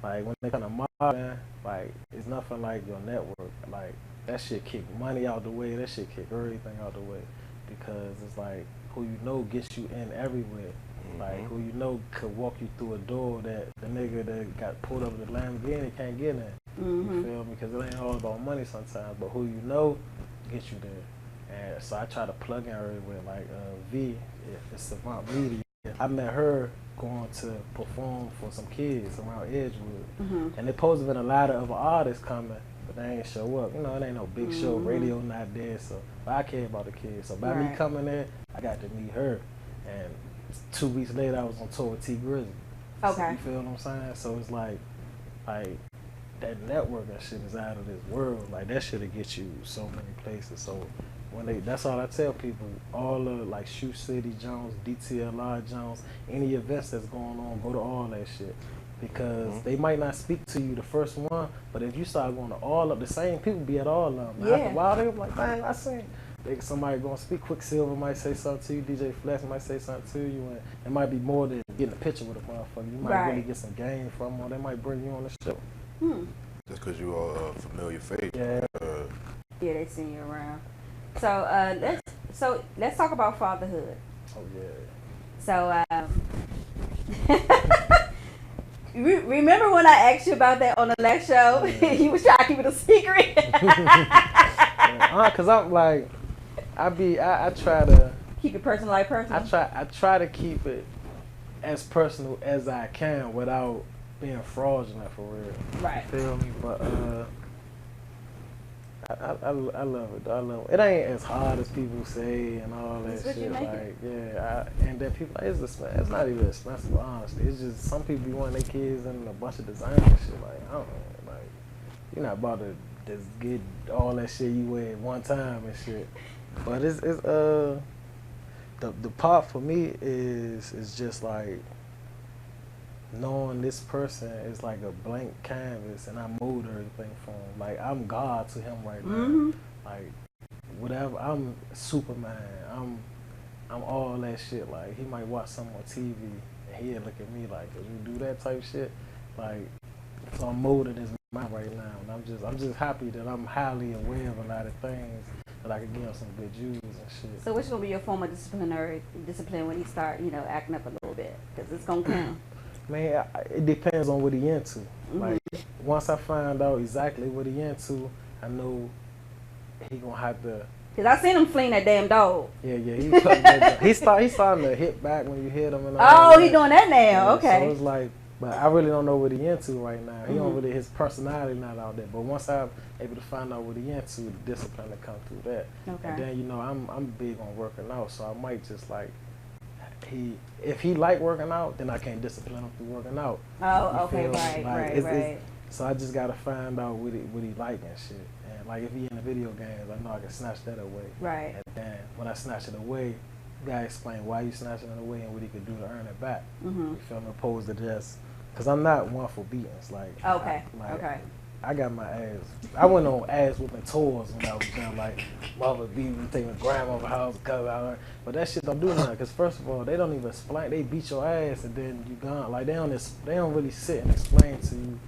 like when they come to marketing, like it's nothing like your network. Like that shit kick money out the way. That shit kick everything out the way, because it's like who you know gets you in everywhere. Like who you know could walk you through a door that the nigga that got pulled up with the Lamborghini can't get in. You feel me? Because it ain't all about money sometimes, but who you know gets you there. And so I try to plug in everywhere. Like V, it's Savant Media. I met her going to perform for some kids around Edgewood, and there supposed to been a lot of other artists coming, but they ain't show up. You know, it ain't no big show. Radio not there, so but I care about the kids. So by me coming there, I got to meet her, and 2 weeks later, I was on tour with T Grizzly. Okay. So you feel what I'm saying? So it's like that networking shit is out of this world. Like that shit'll get you so many places. So that's all I tell people. All of like Shoe City Jones, DTLR Jones, any events that's going on, go to all that shit. Because they might not speak to you the first one, but if you start going to all of the same people be at all of them. Yeah. After a while, they be like, dang, I seen. Somebody gonna speak. Quicksilver might say something to you. DJ Flex might say something to you, and it might be more than getting a picture with a motherfucker. You might really get some game from them. They might bring you on the show. Just because you are a familiar face. Yeah. Yeah, they seen you around. So let's talk about fatherhood. Oh yeah. So remember when I asked you about that on the last show? You was trying to keep it a secret. Cause I'm like, I try to keep it personal, like personal. I try to keep it as personal as I can without being fraudulent for real. Right. You feel me? But I love it. I love it. It ain't as hard as people say and all that That's what shit. you make Like it. and then people like it's not even expensive. Honestly, it's just some people be wanting their kids in a bunch of designer shit. Like I don't know. Like you're not about to just get all that shit you wear at one time and shit. But it's the part for me is just like knowing this person is like a blank canvas and I mold everything for him. Like I'm God to him right now. Like whatever, I'm Superman. I'm all that shit. Like he might watch something on TV and he'll look at me like, "Cause you do that type shit." Like so I'm molding his mind right now, and I'm just happy that I'm highly aware of a lot of things that I can give him some good Jews and shit. So which gonna be your form of discipline when he start, acting up a little bit? Because it's gonna count. Man, it depends on what he into. Like, once I find out exactly what he into, I know he gonna have to. Cause I seen him fling that damn dog. Yeah, he's starting to hit back when you hit him and all Oh, he doing that now. Yeah, Okay. So it's like, but I really don't know what he into right now. He don't really, his personality not out there. But once I'm able to find out what he into, the discipline to come through that. Okay. And then I'm big on working out, so I might just like if he like working out, then I can't discipline him through working out. Oh, You okay, feel me? right, Like, right. So I just gotta find out what he like and shit. And like if he in the video games, I know I can snatch that away. Right. And then when I snatch it away, you gotta explain why you snatching it away and what he could do to earn it back. You feel me? Opposed to just, cause I'm not one for beatings. Like Okay. okay. I got my ass. I went on ass whooping tours when I was young. Like, mother beat me, take my grandmother's house, cut out. But that shit don't do nothing. Cause first of all, they don't even explain. They beat your ass and then you gone. Like they don't really sit and explain to you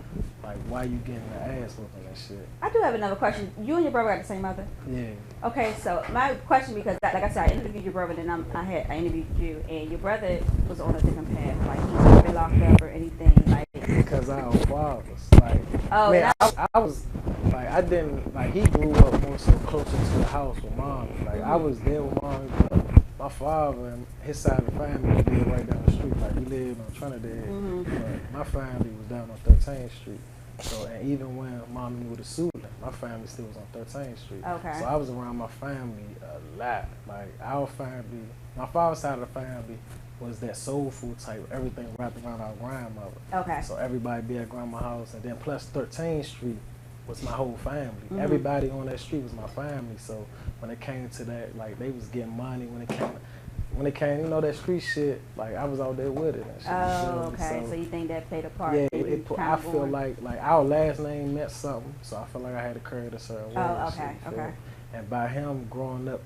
like why you getting the ass whooping and shit. I do have another question. You and your brother got the same mother? Yeah. Okay, so my question, because like I said, I interviewed your brother, then I interviewed you, and your brother was on a different path. Like he's never been locked up or anything. Like Because our fathers, like, Oh, man, and I was, like, I didn't, like, he grew up more so closer to the house with mom. Like, I was there with mom, but my father and his side of the family lived right down the street. Like, we lived on Trinidad, but my family was down on 13th Street. So, and even when mom moved to Suitland, my family still was on 13th Street. Okay. So I was around my family a lot. Like, our family, my father's side of the family was that soul food type, everything wrapped around our grandmother. Okay. So everybody be at grandma's house, and then plus 13th Street was my whole family. Everybody on that street was my family. So when it came to that, like they was getting money when it came, you know, that street shit. Like I was out there with it and shit. Oh, okay. So you think that played a part? Yeah, in you I kind of feel going- like our last name meant something, so I feel like I had to carry it a certain way. Oh, and shit, okay, you feel okay. me? And by him growing up,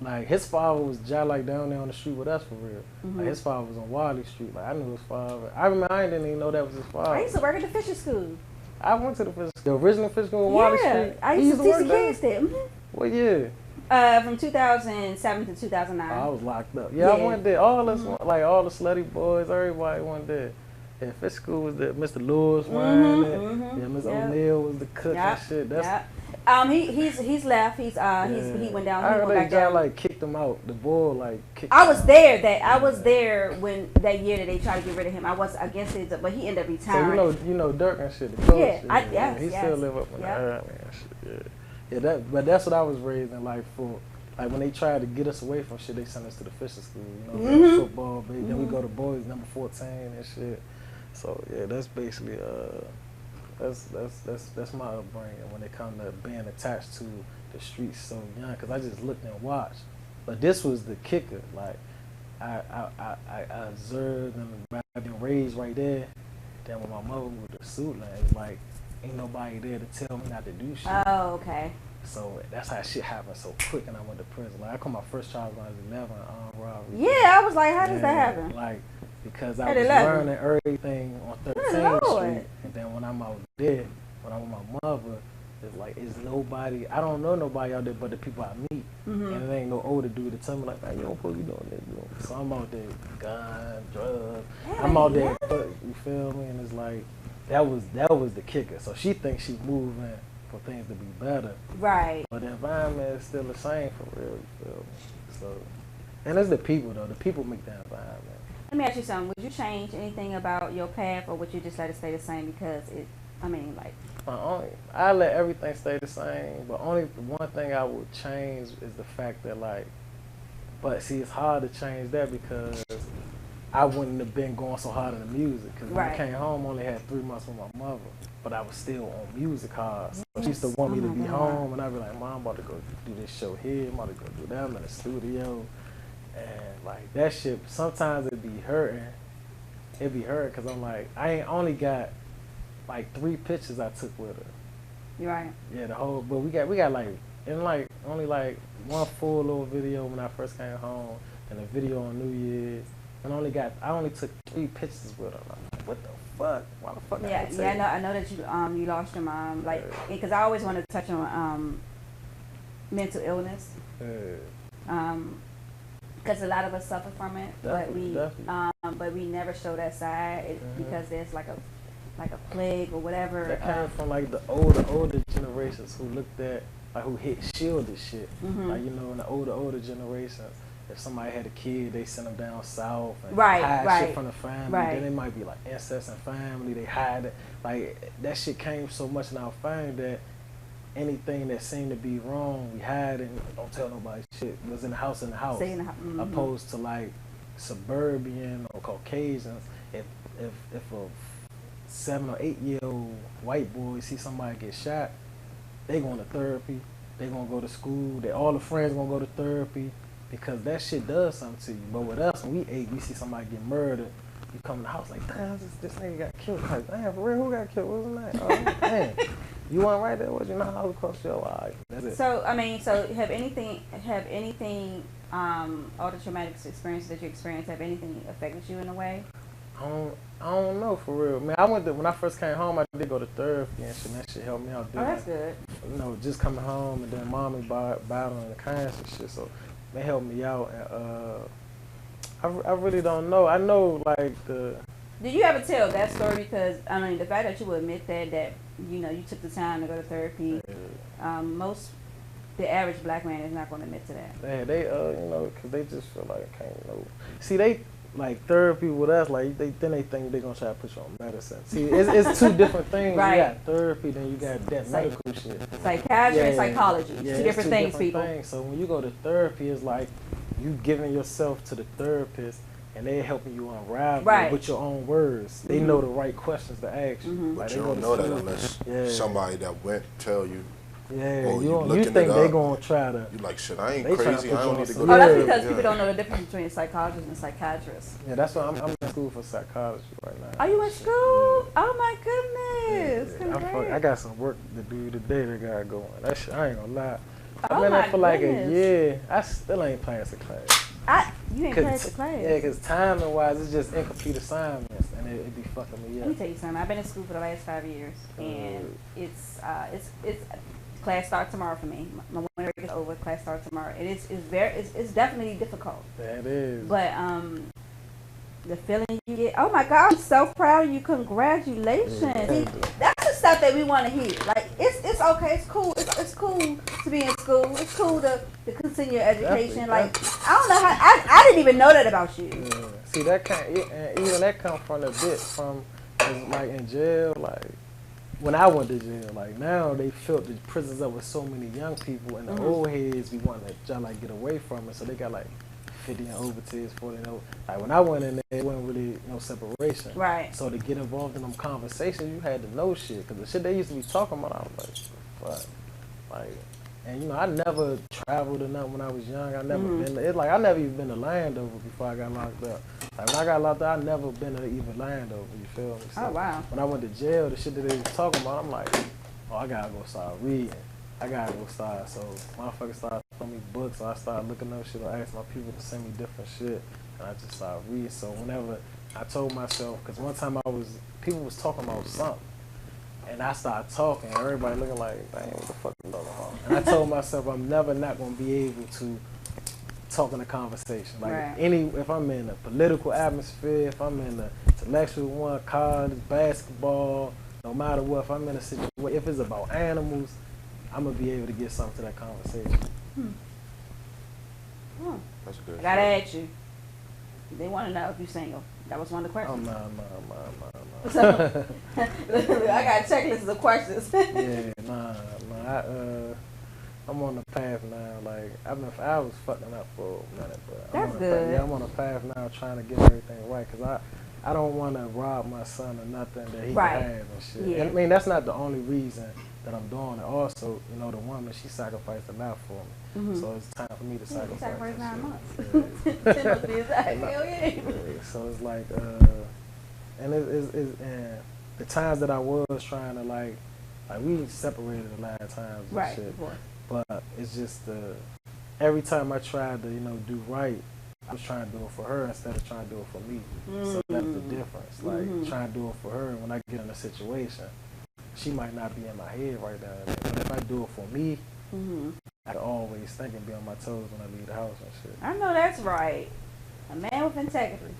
like his father was just like down there on the street with us for real. Like his father was on Wally Street. Like I knew his father. I remember I didn't even know that was his father. I used to work at the Fisher School. I went to the original fish school on Wally Yeah, Street. I He used to teach work the there? kids there. What year? From 2007 to 2009. I was locked up. Yeah, I Yeah. went there. All us, like all the slutty boys, everybody went there. Yeah, fish school was there. Mr. Lewis ran it. Yeah, Miss Yep. O'Neil was the cook and shit. That's He's left. He went down. I He heard went they back just down. like kicked him out. The boy like kicked. I him was out. there. I was there when that year that they tried to get rid of him. I was against it, but he ended up So retiring. you know Dirk and shit. The coach. Yeah, yeah, he yes. still live up in the Yep. area and shit. Yeah, but that's what I was raised in. Like for like when they tried to get us away from shit, they sent us to the Fisher School. You know, football, baby. Then we go to boys number 14 and shit. So yeah, that's basically that's my upbringing when it comes to being attached to the streets so young. Cause I just looked and watched, but this was the kicker. Like I observed and I've been raised right there. Then when my mother moved to Suitland, it's like ain't nobody there to tell me not to do shit. Oh, okay. So that's how shit happened so quick, and I went to prison. Like I caught my first charge when I was 11, armed robbery. Yeah, I was like, how does that Yeah, happen? Like because I At was 11? learning everything on Good 13th Lord. Street, and then when I'm out there, when I'm with my mother, it's like it's nobody. I don't know nobody out there but the people I meet, and it ain't no older dude to tell me like, man, you don't supposed to be doing that, dude. So I'm out there, gun, drugs. I'm out there, you feel me? And it's like that was the kicker. So she thinks she's moving for things to be better, Right. but the environment is still the same for real. You feel me? So, and it's the people though. The people make the environment. Let me ask you something. Would you change anything about your path, or would you just let it stay the same because it? I mean, like. I let everything stay the same, but only one thing I would change is the fact that like, but see, it's hard to change that because I wouldn't have been going so hard in the music. Because when I Right. came home, I only had 3 months with my mother, but I was still on music hard. So she used to want me to be home, and I'd be like, Mom, I'm about to go do this show here, I'm about to go do that, I'm in the studio. And like that shit, sometimes it'd be hurting. It'd be hurting because I'm like, I ain't only got like 3 pictures I took with her. You're right. Yeah, the whole, but we got like, and like only like one full little video when I first came home, and a video on New Year's, and I only took 3 pictures with her. I'm like, what the fuck? Why the fuck? Yeah, I know that you lost your mom. Like, because I always want to touch on mental illness. Because a lot of us suffer from it, but we never show that side because there's like a plague or whatever. That came from like the older generations who looked at like who shielded shit. Like, you know, in the older generations, if somebody had a kid, they sent them down south and hide shit from the family. Then it might be like incest and family. They hide it. Like, that shit came so much in our family that anything that seemed to be wrong, we hide and don't tell nobody shit. It was in the house. Opposed to like suburban or Caucasians. If a 7 or 8 year old white boy see somebody get shot, they going to therapy. They gonna go to school. All the friends gonna go to therapy because that shit does something to you. But with us, when we see somebody get murdered, you come in the house like, damn, this nigga got killed. Like, damn, for real, who got killed? What was his name? Oh, damn. You weren't right there, was you? Not Holocaust, yo. All right, that's it. So, I mean, have anything, all the traumatic experiences that you experienced, have anything affected you in a way? I don't know, for real. Man, when I first came home, I did go to therapy and shit. That shit helped me out. That's good. You know, just coming home and then mommy battling the cancer and shit. So they helped me out. And I really don't know. I know like the. Did you ever tell that story? Because I mean, the fact that you would admit that you know you took the time to go to therapy. The average black man is not going to admit to that. Yeah, they you know, because they just feel like I can't know. See, they. Like therapy with us, like they think they're gonna try to put you on medicine. See, it's two different things. You got therapy, then you got that medical shit. Psychiatry and psychology, two different things, people. So when you go to therapy, it's like you giving yourself to the therapist, and they're helping you unravel it with your own words. They know the right questions to ask you. Like, but you don't know that unless somebody that went tell you. Yeah, you think they're gonna try to. You like, shit, I ain't crazy. I don't need to go. Oh, that's because people don't know the difference between a psychologist and a psychiatrist. Yeah, that's why I'm in school for psychology right now. Are you in school? Oh my goodness! I got some work to do today that got going. That shit, I ain't gonna lie. I've been there for like a year. I still ain't passed the class. You ain't passed the class? Yeah, because timing wise, it's just incomplete assignments, and it be fucking me up. Let me tell you something. I've been in school for the last 5 years, and it's class start tomorrow for me. My winter break is over. Class starts tomorrow. It's definitely difficult. That is. But the feeling you get. Oh my God! I'm so proud of you. Congratulations. See, that's the stuff that we want to hear. Like it's okay. It's cool. It's cool to be in school. It's cool to continue your education. Like I don't know how. I didn't even know that about you. Yeah. See that even that come from a bit from like in jail like. When I went to jail, like now they filled the prisons up with so many young people, and the old heads we want to try like get away from it. So they got like 50 and over kids, 40 and over. Like when I went in there, it wasn't really no separation. Right. So to get involved in them conversations, you had to know shit, because the shit they used to be talking about, I was like, fuck, like. And you know, I never traveled or nothing when I was young. I never been. It's like I never even been to Landover before I got locked up. Like when I got locked up, I never been to even Landover. You feel me? So oh wow. When I went to jail, the shit that they was talking about, I'm like, oh, I gotta go start reading. I gotta go start. So motherfuckers started throwing me books. So I started looking up shit. I asked my people to send me different shit, and I just started reading. So whenever I told myself, because one time people was talking about something. And I started talking, and everybody looking like, dang, what the fuck is going on? And I told myself I'm never not going to be able to talk in a conversation. Like if I'm in a political atmosphere, if I'm in the intellectual one, college, basketball, no matter what, if I'm in a situation, if it's about animals, I'm going to be able to get something to that conversation. That's good. I got to ask you. They want to know if you're single. That was one of the questions. Oh, no. So, I got checklists of questions. Yeah, I'm on the path now. Like I was fucking up for a minute, but that's good. I'm on a path now, trying to get everything right, because I don't want to rob my son of nothing that he can have and shit. Yeah. And, I mean, that's not the only reason that I'm doing it. Also, you know, the woman, she sacrificed a lot for me, so it's time for me to sacrifice. Sacrificed 9 months. So it's like, and and the times that I was trying to like we separated a lot of times and shit. But it's just every time I tried to, you know, do right, I was trying to do it for her instead of trying to do it for me. So that's the difference. Like trying to do it for her, and when I get in a situation, she might not be in my head right now. But if I do it for me, I can always think and be on my toes when I leave the house and shit. I know that's right. A man with integrity.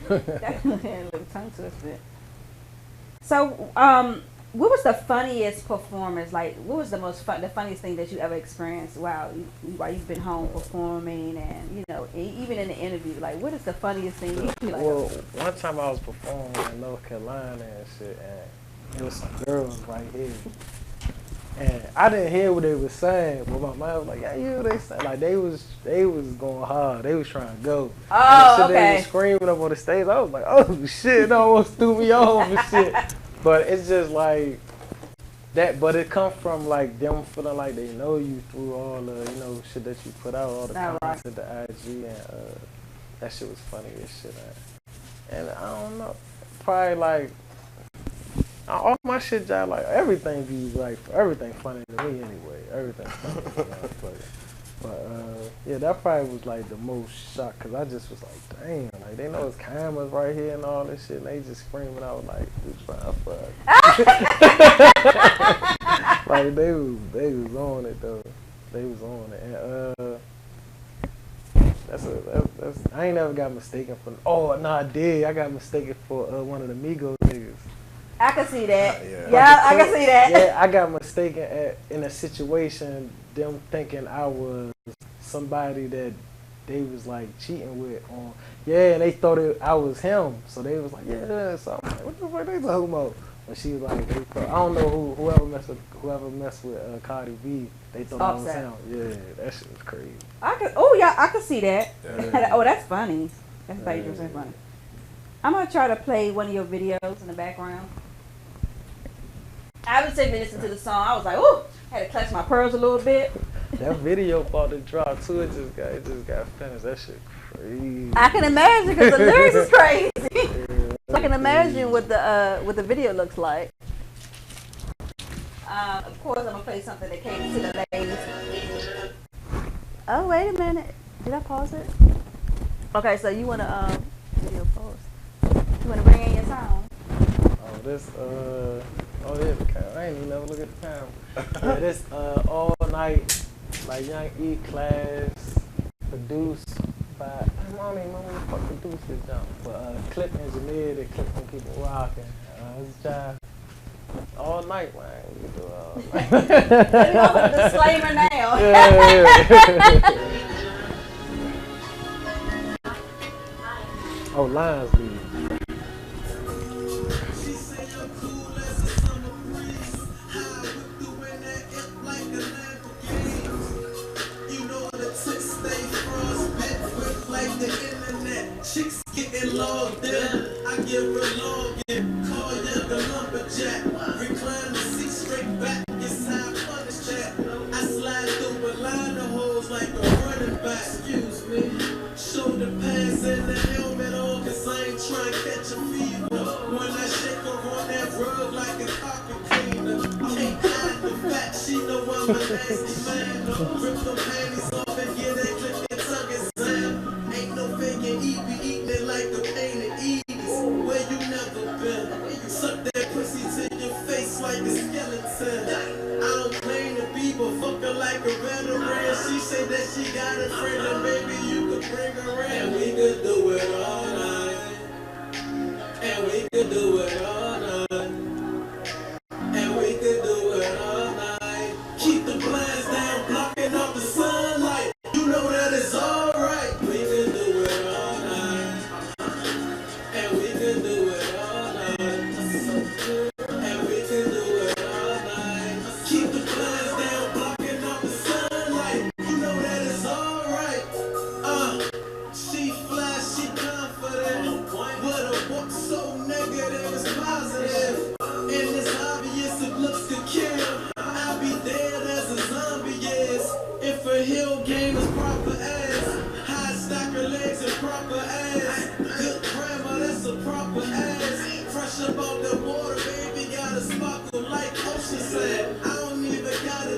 Definitely a little tongue twisted. So, what was the funniest performance? Like, what was the funniest thing that you ever experienced while you've been home performing, and you know, even in the interview? Like, what is the funniest thing you feel like? Well, one time I was performing in North Carolina and shit, and there was some girls right here, and I didn't hear what they was saying, but my mom was like, "Yeah, you." They said like they was going hard. They was trying to go. Oh, and okay. They was screaming up on the stage. I was like, "Oh shit!" It almost threw me off and shit. But it's just like that. But it comes from like them feeling like they know you through all the shit that you put out, all the comments at the IG, and that shit was funny as shit. And I don't know, probably like. All my shit, y'all, like, everything be, like, everything funny to me anyway. Everything funny to me. But yeah, that probably was, like, the most shock, because I just was like, damn, like, they know it's cameras right here and all this shit, and they just screaming out, like, we trying to fuck. Like, they was on it, though. They was on it. And, that's I ain't never got mistaken for, oh, no, I did. I got mistaken for one of the Migos niggas. I can see that. Yeah, I can see that. Yeah, I got mistaken in a situation, them thinking I was somebody that they was like cheating with on. Yeah, and they thought I was him. So they was like, yeah, so I'm like, what the fuck they talking about? And she was like, they thought, I don't know whoever messed with Cardi B, they thought I was him. Yeah, that shit was crazy. I can see that. Yeah. Oh, that's funny. That's dangerous and funny. I'm gonna try to play one of your videos in the background. I was sitting there listening to the song. I was like, ooh, had to clutch my pearls a little bit. That video about to drop too. It just got finished. That shit crazy. I can imagine because the lyrics is crazy. So I can imagine what the video looks like. Of course, I'm gonna play something that came to the ladies. Oh, wait a minute. Did I pause it? Okay, so you wanna video pause? You wanna bring in your sound? Oh, this there's the camera. I ain't even never look at the camera. Yeah, this all night, like Young E-Class, produced by, I don't even know who the fuck produced this jump, but clip engineered and clip from people rocking. This job all night, man. We do all night. Let me go with the disclaimer now. Yeah. Oh, Lions lead. Chicks getting logged in, I give her login. Call you the lumberjack. Recline the seat straight back, it's time for the chat. I slide through a line of holes like a running back. Excuse me. Shoulder pads and the helmet on, cause I ain't trying to catch a fever. When I shake her on that rug like a carpet cleaner. Can't hide the fact, she know I'm a nasty man. Rip the panties off and get that clip and tuck it down. Ain't no faking EB. Like the pain and ease, where you never been. Suck that pussy to your face like a skeleton. I don't claim to be, but fuck her like a veteran. She said that she got a friend, and maybe you could bring her in. And we could do it all night. And we could do it all night. And we could do it all night. Keep the blinds down, blocking off the sunlight. You know that it's alright. We could do it all night. And we can do it all night. And we can do it all night. Keep the blinds down, blocking off the sunlight. You know that it's alright. She fly, she confident. With a walk so negative, it's positive. And it's obvious if looks could kill. I'll be dead as a zombie is. If a hill game is proper ass. High stacker legs and proper ass. Good grammar, that's a proper ass. Fresh about the water, baby, gotta sparkle like ocean sand. I don't even gotta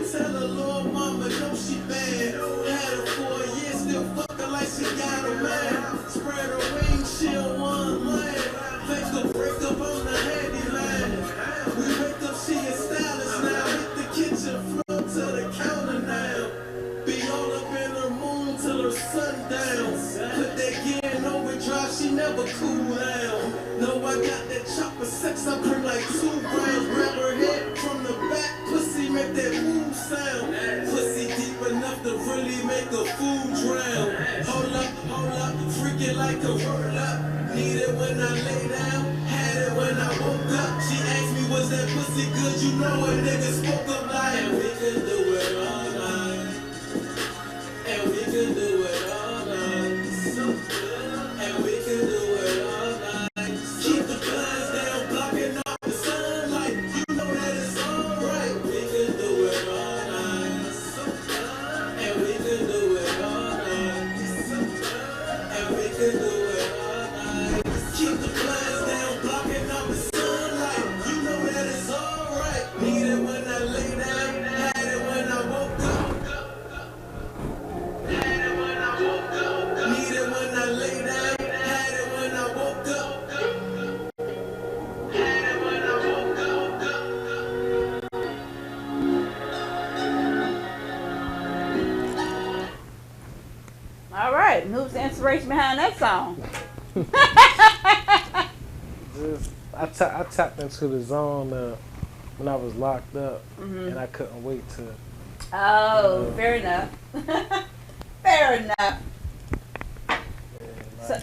never cool down. No, I got that chopper sex, I bring like 2 grams. Grab her head from the back, pussy make that woo sound. Pussy deep enough to really make a fool drown. Hold up, freaking like a roll up. Need it when I lay down, had it when I woke up. She asked me, was that pussy good? You know a nigga spoke up like, and we can do it all night. And we can do it all night. And we can do it all night. Keep the blinds down, blocking out the sunlight. You know that it's alright. We can do it all night. And we can do it all night. And we can do it all night. Keep the blinds down, blocking out the sunlight. You know that it's alright. Need it when I lay down, had it when I woke up. Had it when I woke up. Need it when I lay down, had it when I woke up. Had it when I woke up. All right, who's the inspiration behind that song? Just I tapped into the zone when I was locked up, and I couldn't wait to. Oh, fair enough. Fair enough. So,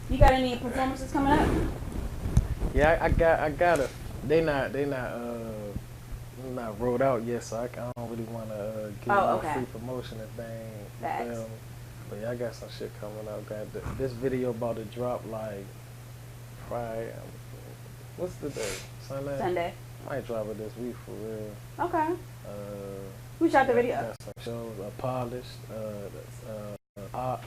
you got any performances coming up? Yeah, I got a. They not rolled out yet, so I don't really want to give okay. free promotion if they ain't. Facts. You feel me? But yeah, I got some shit coming up. Got this video about to drop like Friday. What's the day? Sunday. Sunday. Might drop it this week for real. Okay. Who shot the video? Got some shows. Polished. Art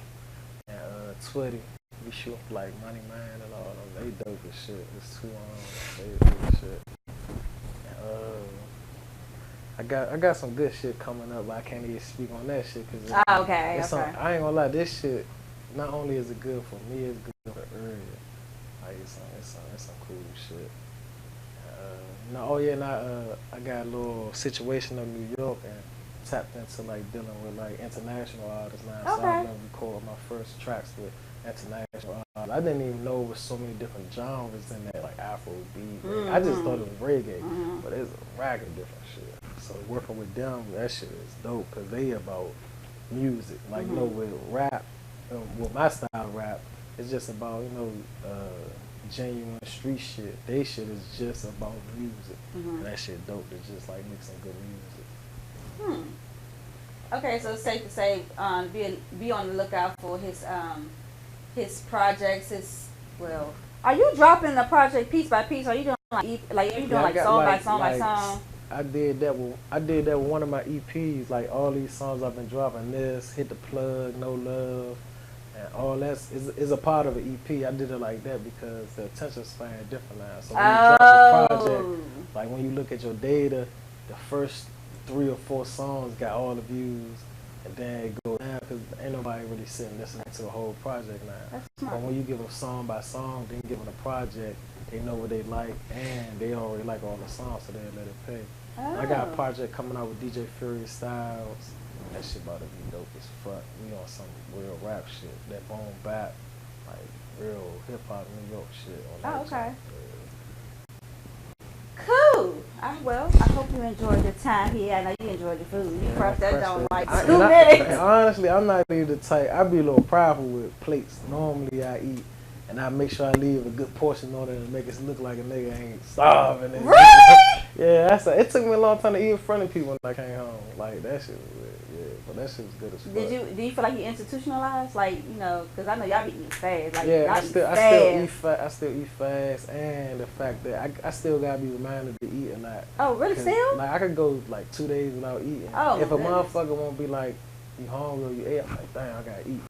and Twitty. We shoot like Money Man and all them. They dope as shit. It's too they dope as shit. And, I got some good shit coming up, but I can't even speak on that shit because okay. I ain't gonna lie. This shit, not only is it good for me, it's good for the area. Like it's some cool shit. I got a little situation in New York and tapped into like dealing with like international artists now. So I've been recording my first tracks with international artists. I didn't even know there was so many different genres in there, like Afrobeat. I just thought it was reggae, but it's a rack of different shit. So working with them, that shit is dope because they about music. Like you know, with rap, with my style of rap, it's just about genuine street shit. They shit is just about music, and that shit dope. It's just like make some good music. Okay, so it's safe to say, be on the lookout for his projects. Are you dropping the project piece by piece? Or are you doing song by song? I did that with one of my EPs. Like all these songs I've been dropping. This Hit the Plug, No Love. And all that is a part of an EP. I did it like that because the attention span is different now. So when you drop a project, like when you look at your data, the first 3 or 4 songs got all the views, and then it goes down because ain't nobody really sitting listening to a whole project now. But when you give them song by song, then give them a project, they know what they like, and they already like all the songs, so they let it pay. I got a project coming out with DJ Furious Styles. That shit about to be dope as fuck. We on some real rap shit. That boom bap, like real hip hop New York shit. On that okay. Yeah. Cool. I hope you enjoyed your time here. I know you enjoyed the food. You crushed that down like 2 minutes. Honestly, I'm not even the type. I be a little prideful with plates. Normally I eat, and I make sure I leave a good portion on it and make it look like a nigga ain't starving. Really? Yeah, it took me a long time to eat in front of people when I came home. Like that shit was weird. Yeah, but that shit was good as fuck. Do you feel like you institutionalized? Like, because I know y'all be eating fast. Like, yeah, I still eat fast, and the fact that I still gotta be reminded to eat a lot. Oh, really? Still? Like I could go like 2 days without eating. Oh, if a motherfucker won't be like, you hungry or you ate, I'm like, damn, I gotta eat.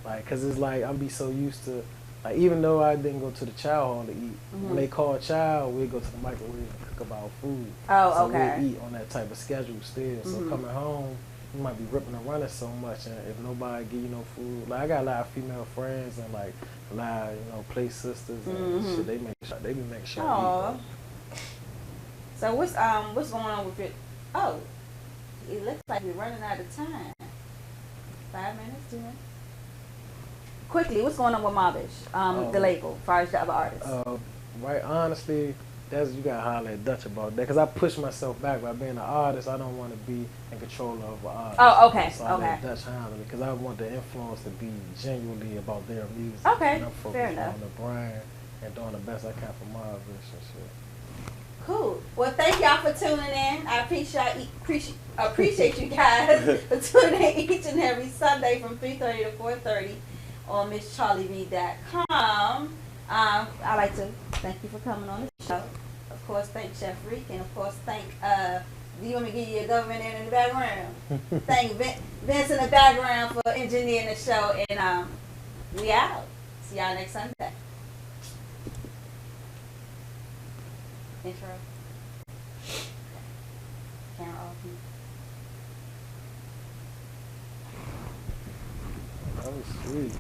Like, cause it's like I'm be so used to, like even though I didn't go to the chow hall to eat, when they call chow, we go to the microwave and cook up our food. Oh, so okay. we eat on that type of schedule still. So coming home, you might be ripping and running so much, and if nobody give you no food, like I got a lot of female friends and like a lot of play sisters and shit. They be making sure I eat. So what's going on with it? Oh, it looks like we're running out of time. 5 minutes, 2 minutes. quickly, what's going on with Mobbish, the label, as far as the other artists? Right, honestly, you gotta holler at Dutch about that, because I push myself back by being an artist. I don't want to be in control of an artist. Oh, okay, So I okay. let Dutch handle it, because I want the influence to be genuinely about their music. Okay, and I'm focused fair enough. on the brand and doing the best I can for Mobbish and shit. Cool. Well, thank y'all for tuning in. I appreciate you guys for tuning in each and every Sunday from 3:30 to 4:30 on MissCharlieB.com. I'd like to thank you for coming on the show. Of course, thank Chef Reek, and of course, thank, do you want me to give you a government in the background? Thank Vince in the background for engineering the show, and we out. See y'all next Sunday. Intro. Camera off. That was sweet.